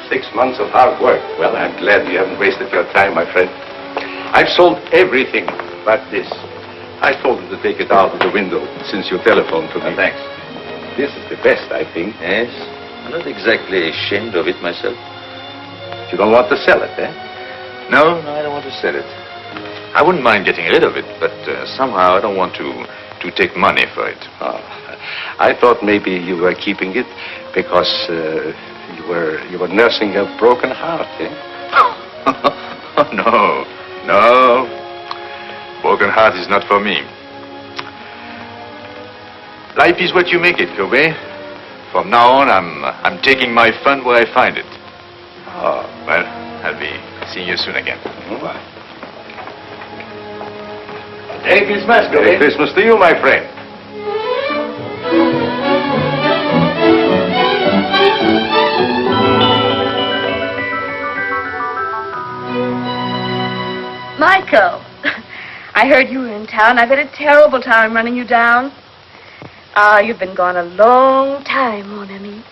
6 months of hard work. Well, I'm glad you haven't wasted your time, my friend. I've sold everything but this. I told him to take it out of the window since you telephoned to me. Thanks. This is the best, I think. Yes? I'm not exactly ashamed of it myself. You don't want to sell it, eh? No, I don't want to sell it. I wouldn't mind getting rid of it, but somehow I don't want to take money for it. Oh, I thought maybe you were keeping it because you were nursing a broken heart, eh? No. Broken heart is not for me. Life is what you make it, Kobe. From now on, I'm taking my fun where I find it. Oh, well, I'll be seeing you soon again. Bye. Merry Christmas, Kobe. Merry Christmas to you, my friend. Michael, I heard you were in town. I've had a terrible time running you down. You've been gone a long time, mon ami.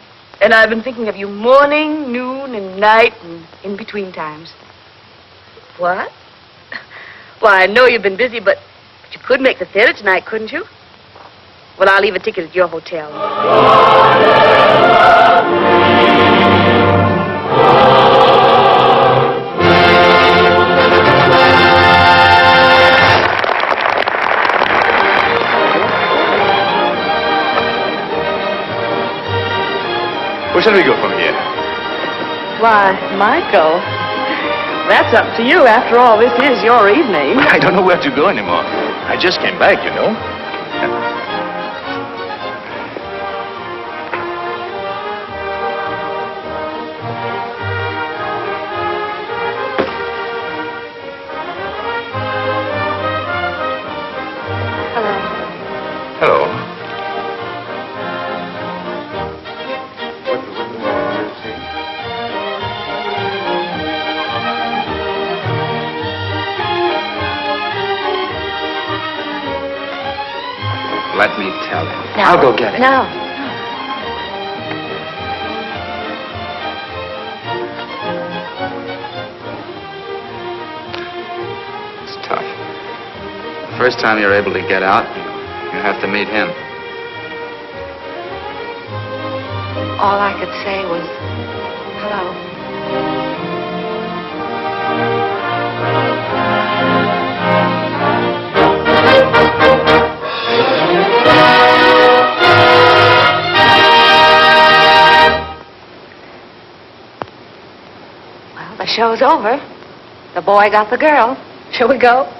And I've been thinking of you morning, noon, and night, and in between times. What? Well, I know you've been busy, but you could make the theater tonight, couldn't you? Well, I'll leave a ticket at your hotel. Where shall we go from here? Why, Michael, that's up to you. After all, this is your evening. I don't know where to go anymore. I just came back, you know. Hello. Let me tell him. No. I'll go get him. No. It's tough. The first time you're able to get out, you have to meet him. All I could say was, hello. Well, the show's over. The boy got the girl. Shall we go?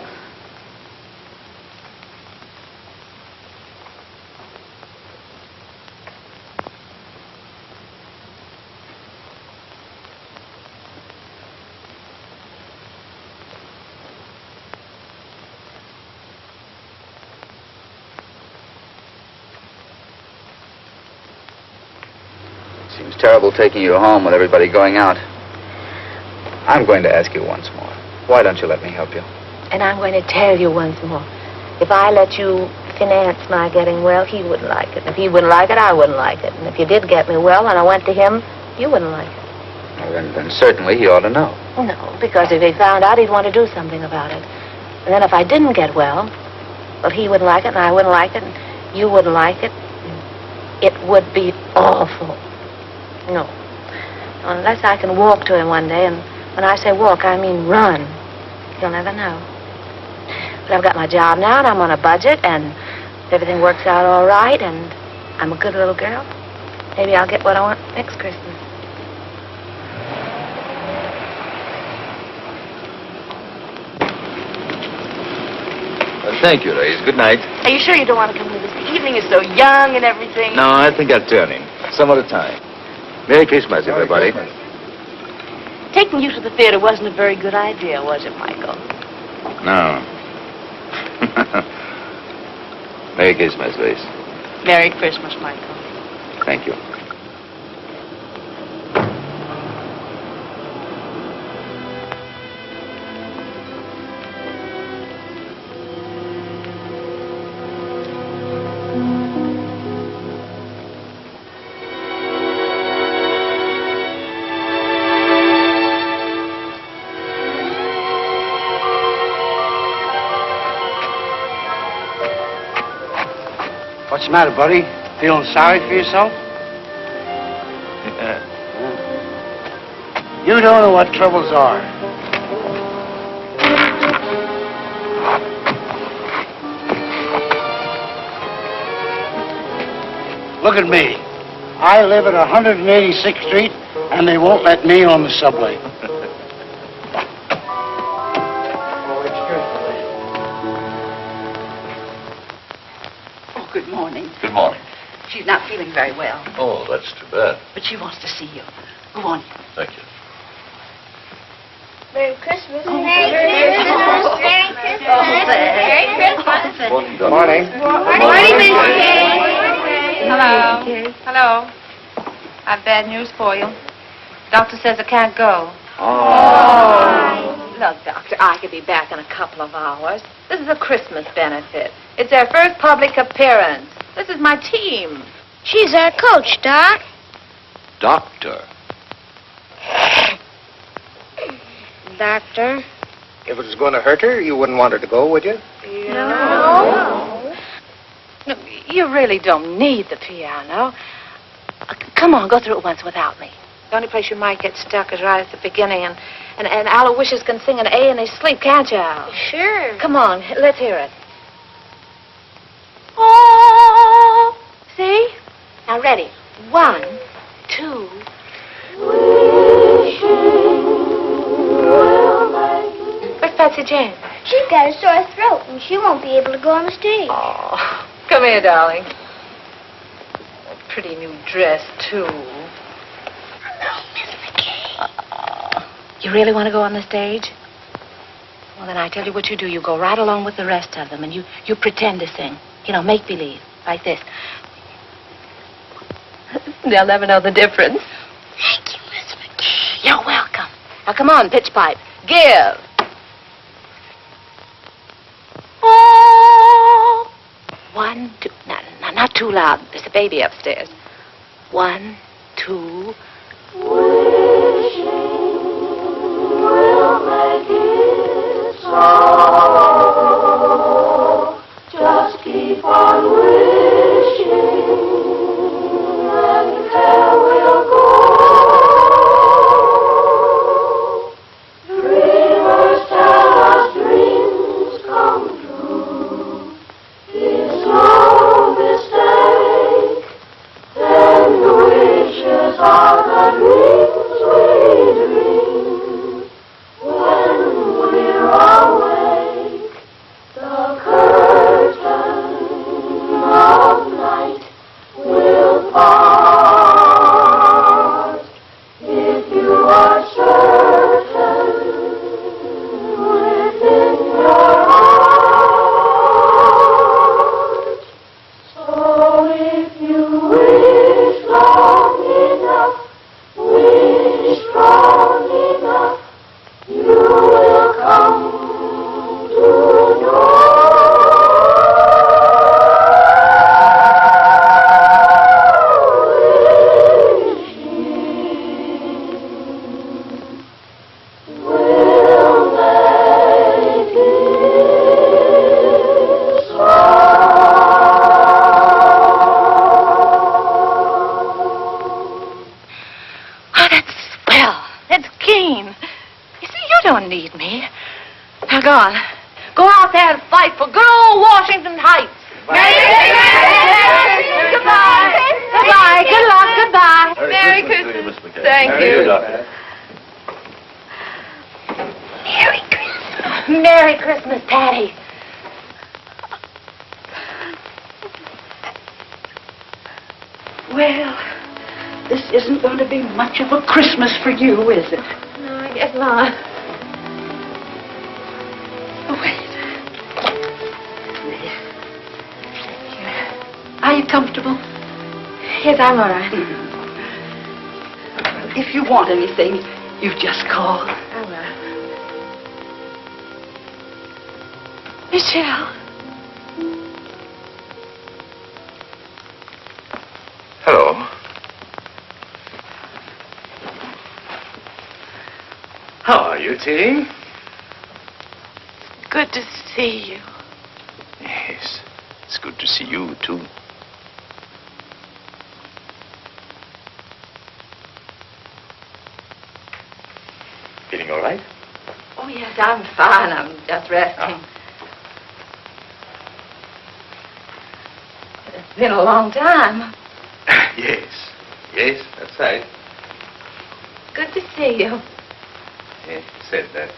Seems terrible taking you home with everybody going out. I'm going to ask you once more. Why don't you let me help you? And I'm going to tell you once more. If I let you finance my getting well, he wouldn't like it. If he wouldn't like it, I wouldn't like it. And if you did get me well and I went to him, you wouldn't like it. Well, then certainly he ought to know. No, because if he found out, he'd want to do something about it. And then if I didn't get well, he wouldn't like it and I wouldn't like it and you wouldn't like it. It would be awful. No. Unless I can walk to him one day, and when I say walk, I mean run. You'll never know. But I've got my job now, and I'm on a budget, and everything works out all right, and I'm a good little girl. Maybe I'll get what I want next Christmas. Well, thank you, Reyes. Good night. Are you sure you don't want to come with us? The evening is so young and everything. No, I think I'll turn in. Some other time. Merry Christmas, everybody. Taking you to the theater wasn't a very good idea, was it, Michael? No. Merry Christmas, Reyes. Merry Christmas, Michael. Thank you. What's the matter, buddy? Feeling sorry for yourself? You don't know what troubles are. Look at me. I live at 186th Street, and they won't let me on the subway. Good morning. Good morning. She's not feeling very well, Oh, that's too bad. but she wants to see you. Go on. Thank you. Merry Christmas. Merry Christmas. Merry Merry Christmas. Good morning. Morning, Miss Kay. Hello. Hello. I've bad news for you. Doctor says I can't go. Look, Doctor, I could be back in a couple of hours. This is a Christmas benefit. It's their first public appearance. This is my team. She's our coach, Doc. Doctor. Doctor. If it was going to hurt her, you wouldn't want her to go, would you? No. No, you really don't need the piano. Come on, go through it once without me. The only place you might get stuck is right at the beginning, and Aloysius can sing an A in his sleep, can't you, Al? Sure. Come on, let's hear it. Oh, see? Now, ready. 1, 2, and she won't be able to go on the stage. Oh, come here, darling. A pretty new dress, too. You really want to go on the stage? Well, then I tell you what you do. You go right along with the rest of them, and you pretend to sing. You know, make believe, like this. They'll never know the difference. Thank you, Miss McKay. You're welcome. Now, come on, pitch pipe. Give. Oh. 1, 2. No, not too loud. There's a baby upstairs. 1, 2. Will make it so. Just keep on wishing, and there will go. Dreamers tell us dreams come true. It's no mistake. Then the wishes are the dreams we dream. When we're awake, the curtain of night will part. If you are certain within your heart, so if you wish long enough, wish strong enough, you will come to know. Will make it so. Oh, that's swell. That's keen. You see, you don't need me. Now, go on. Go out there and fight for good old Washington Heights. Goodbye. Goodbye. Good luck. Goodbye. Merry Christmas to you, Miss McKay. Thank Merry you. Doctor. Merry Christmas. Merry Christmas, Patty. Well, this isn't going to be much of a Christmas for you, is it? No, I guess not. Oh, wait. Are you comfortable? Yes, I'm all right. If you want anything, you just call. I will. Michelle. Hello. How are you, Tilly? Good to see you. Yes, it's good to see you, too. Feeling all right? Oh, yes, I'm fine. I'm just resting. It's been a long time. Yes, that's right. Good to see you. Yes, you said that.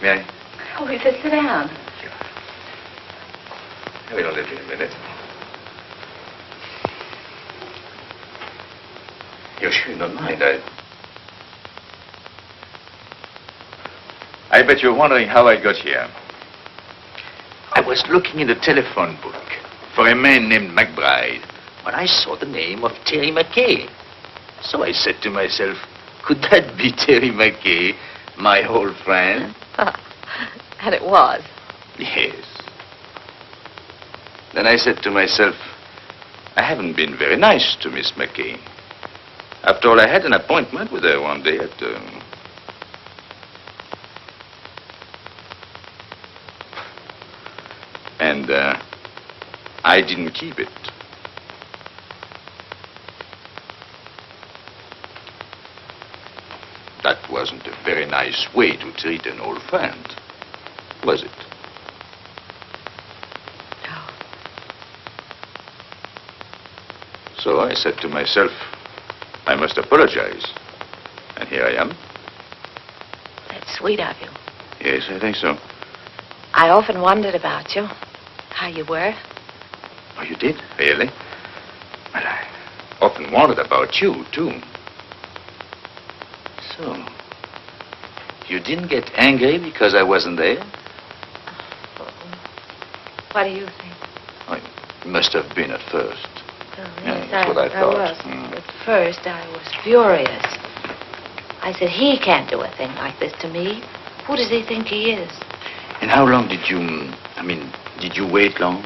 May I? Oh, we should sit down. I will only be a minute. You're sure you don't mind, I bet you're wondering how I got here. I was looking in the telephone book for a man named McBride when I saw the name of Terry McKay. So I said to myself, could that be Terry McKay, my old friend? And it was. Yes. Then I said to myself, I haven't been very nice to Miss McKay. After all, I had an appointment with her one day at... And I didn't keep it. That wasn't a very nice way to treat an old friend, was it? No. So I said to myself, I must apologize. And here I am. That's sweet of you. Yes, I think so. I often wondered about you, how you were. Oh, you did? Really? Well, I often wondered about you, too. So, you didn't get angry because I wasn't there? What do you think? Oh, you must have been at first. Oh, Yeah, yes, that's what I thought. was. Mm. At first, I was furious. I said, he can't do a thing like this to me. Who does he think he is? And how long did you, did you wait long?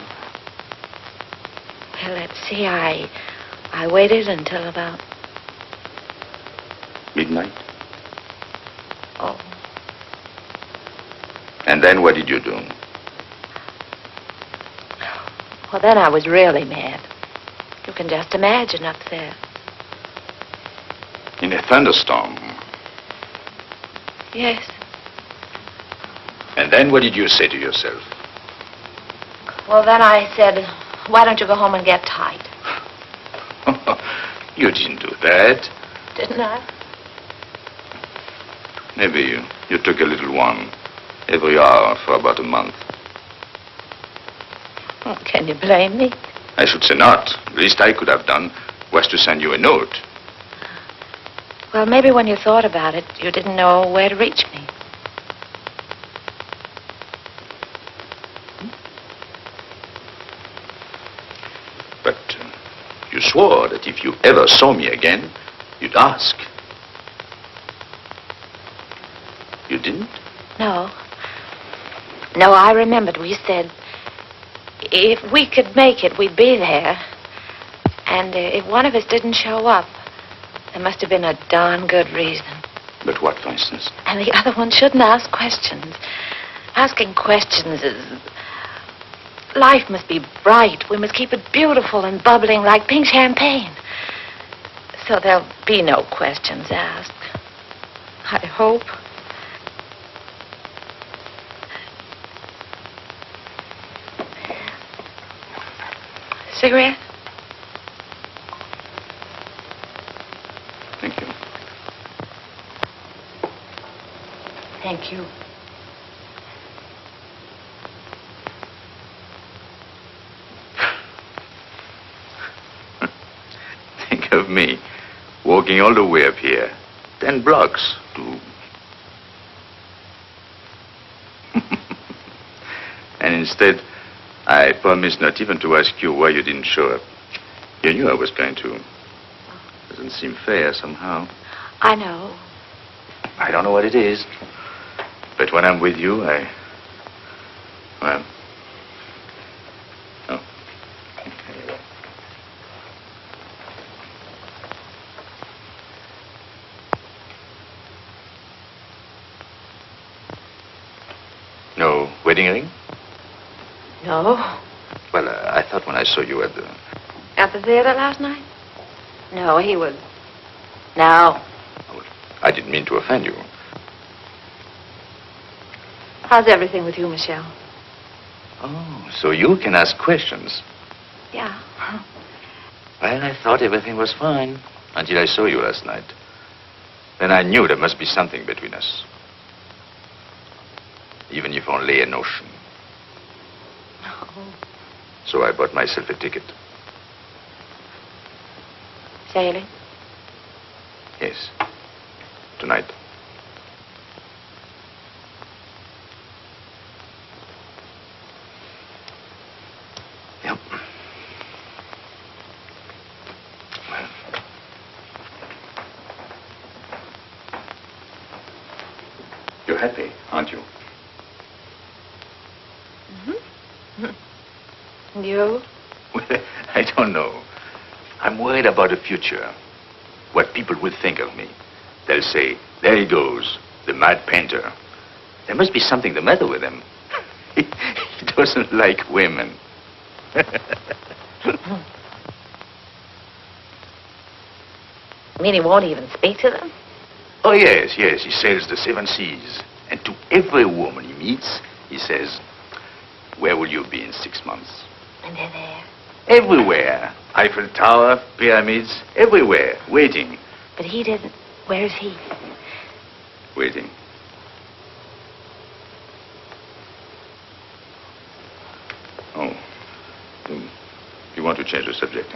Well, let's see, I waited until about... Midnight? Oh. And then what did you do? Well, then I was really mad. You can just imagine up there. In a thunderstorm? Yes. And then what did you say to yourself? Well, then I said, why don't you go home and get tight? You didn't do that. Didn't I? Maybe you took a little one every hour for about a month. Oh, can you blame me? I should say not. The least I could have done was to send you a note. Well, maybe when you thought about it, you didn't know where to reach me. But you swore that if you ever saw me again, you'd ask. You didn't? No. No, I remembered. We said if we could make it, we'd be there. And if one of us didn't show up, there must have been a darn good reason. But what, for instance? And the other one shouldn't ask questions. Asking questions is... Life must be bright. We must keep it beautiful and bubbling like pink champagne. So there'll be no questions asked. I hope. Cigarette? Thank you. Thank you. Think of me, walking all the way up here, 10 blocks to... And instead, I promised not even to ask you why you didn't show up. You knew I was going to. Doesn't seem fair somehow. I know. I don't know what it is. But when I'm with you, well... Oh. No wedding ring? No. Well, I thought when I saw you at the... At the theater last night? No, he was... No. I didn't mean to offend you. How's everything with you, Michelle? Oh, so you can ask questions. Yeah. Well, I thought everything was fine until I saw you last night. Then I knew there must be something between us. Even if only a notion. Oh. So I bought myself a ticket. Sailing? Yes. Tonight. Yep. Well. You're happy, aren't you? Mm-hmm. You? Well, I don't know. I'm worried about the future. What people will think of me. They'll say, there he goes, the mad painter. There must be something the matter with him. He doesn't like women. You mean he won't even speak to them? Oh, yes. He sails the 7 seas. And to every woman he meets, he says, where will you be in 6 months? And they're there. Everywhere. Eiffel Tower, pyramids, everywhere, waiting. But he didn't. Where is he? Waiting. want to change the subject.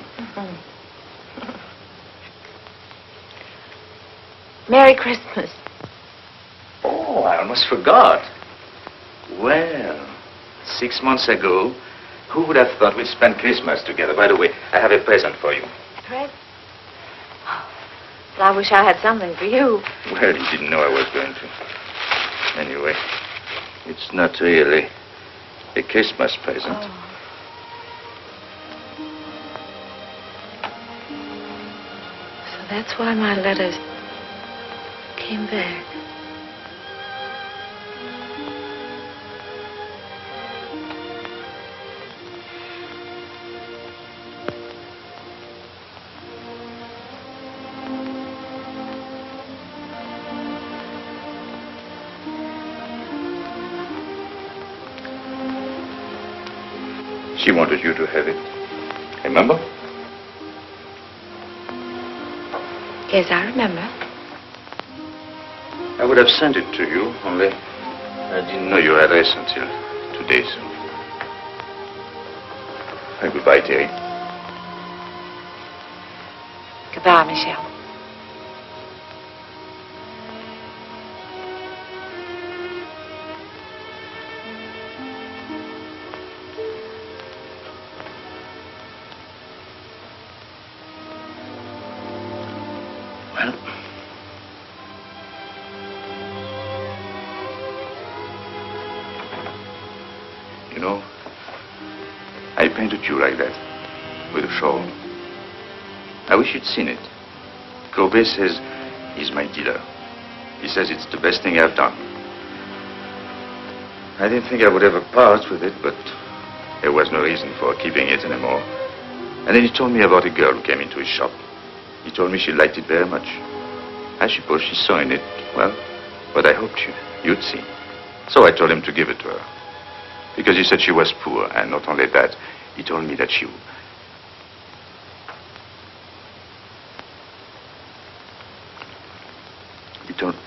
Merry Christmas. Oh, I almost forgot. Well, 6 months ago, who would have thought we'd spend Christmas together? By the way, I have a present for you. Fred? Well, I wish I had something for you. Well, you didn't know I was going to. Anyway, it's not really a Christmas present. Oh. So that's why my letters came back. She wanted you to have it. Remember? Yes, I remember. I would have sent it to you, only I didn't know your address until 2 days. Goodbye, Terry. Goodbye, Michelle. You know, I painted you like that, with a shawl. I wish you'd seen it. Kobe says he's my dealer. He says it's the best thing I've done. I didn't think I would ever part with it, but there was no reason for keeping it anymore. And then he told me about a girl who came into his shop. He told me she liked it very much. I suppose she saw in it, well, what I hoped you'd see. So I told him to give it to her. Because he said she was poor, and not only that, he told me that she... He told... He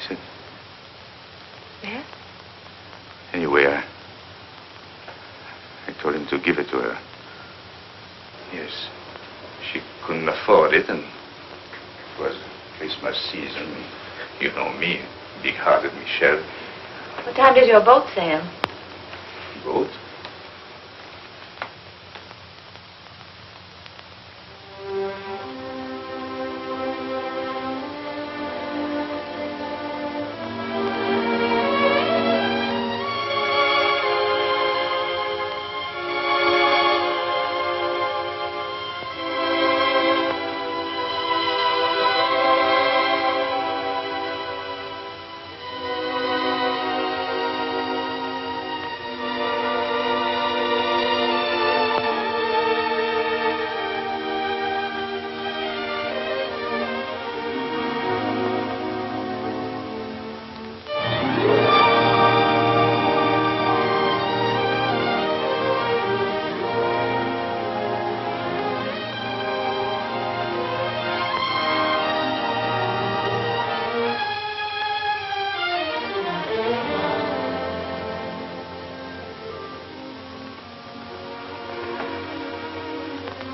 said... Yes? Anyway, I told him to give it to her. Yes. She couldn't afford it, and it was Christmas season. You know me, big-hearted Michelle. What time does your boat sail? Boat?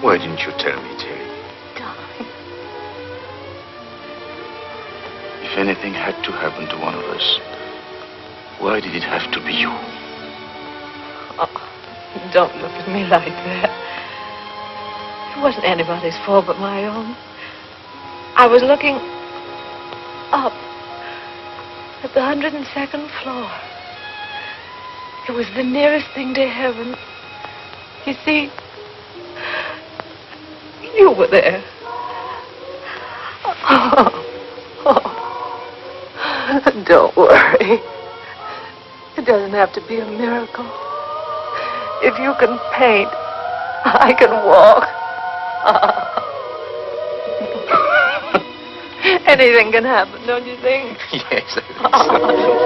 Why didn't you tell me, Terry? Darling. If anything had to happen to one of us, why did it have to be you? Oh, don't look at me like that. It wasn't anybody's fault but my own. I was looking up at the 102nd floor. It was the nearest thing to heaven. You see, you were there. Don't worry. It doesn't have to be a miracle. If you can paint, I can walk. Anything can happen, don't you think? Yes, I think so.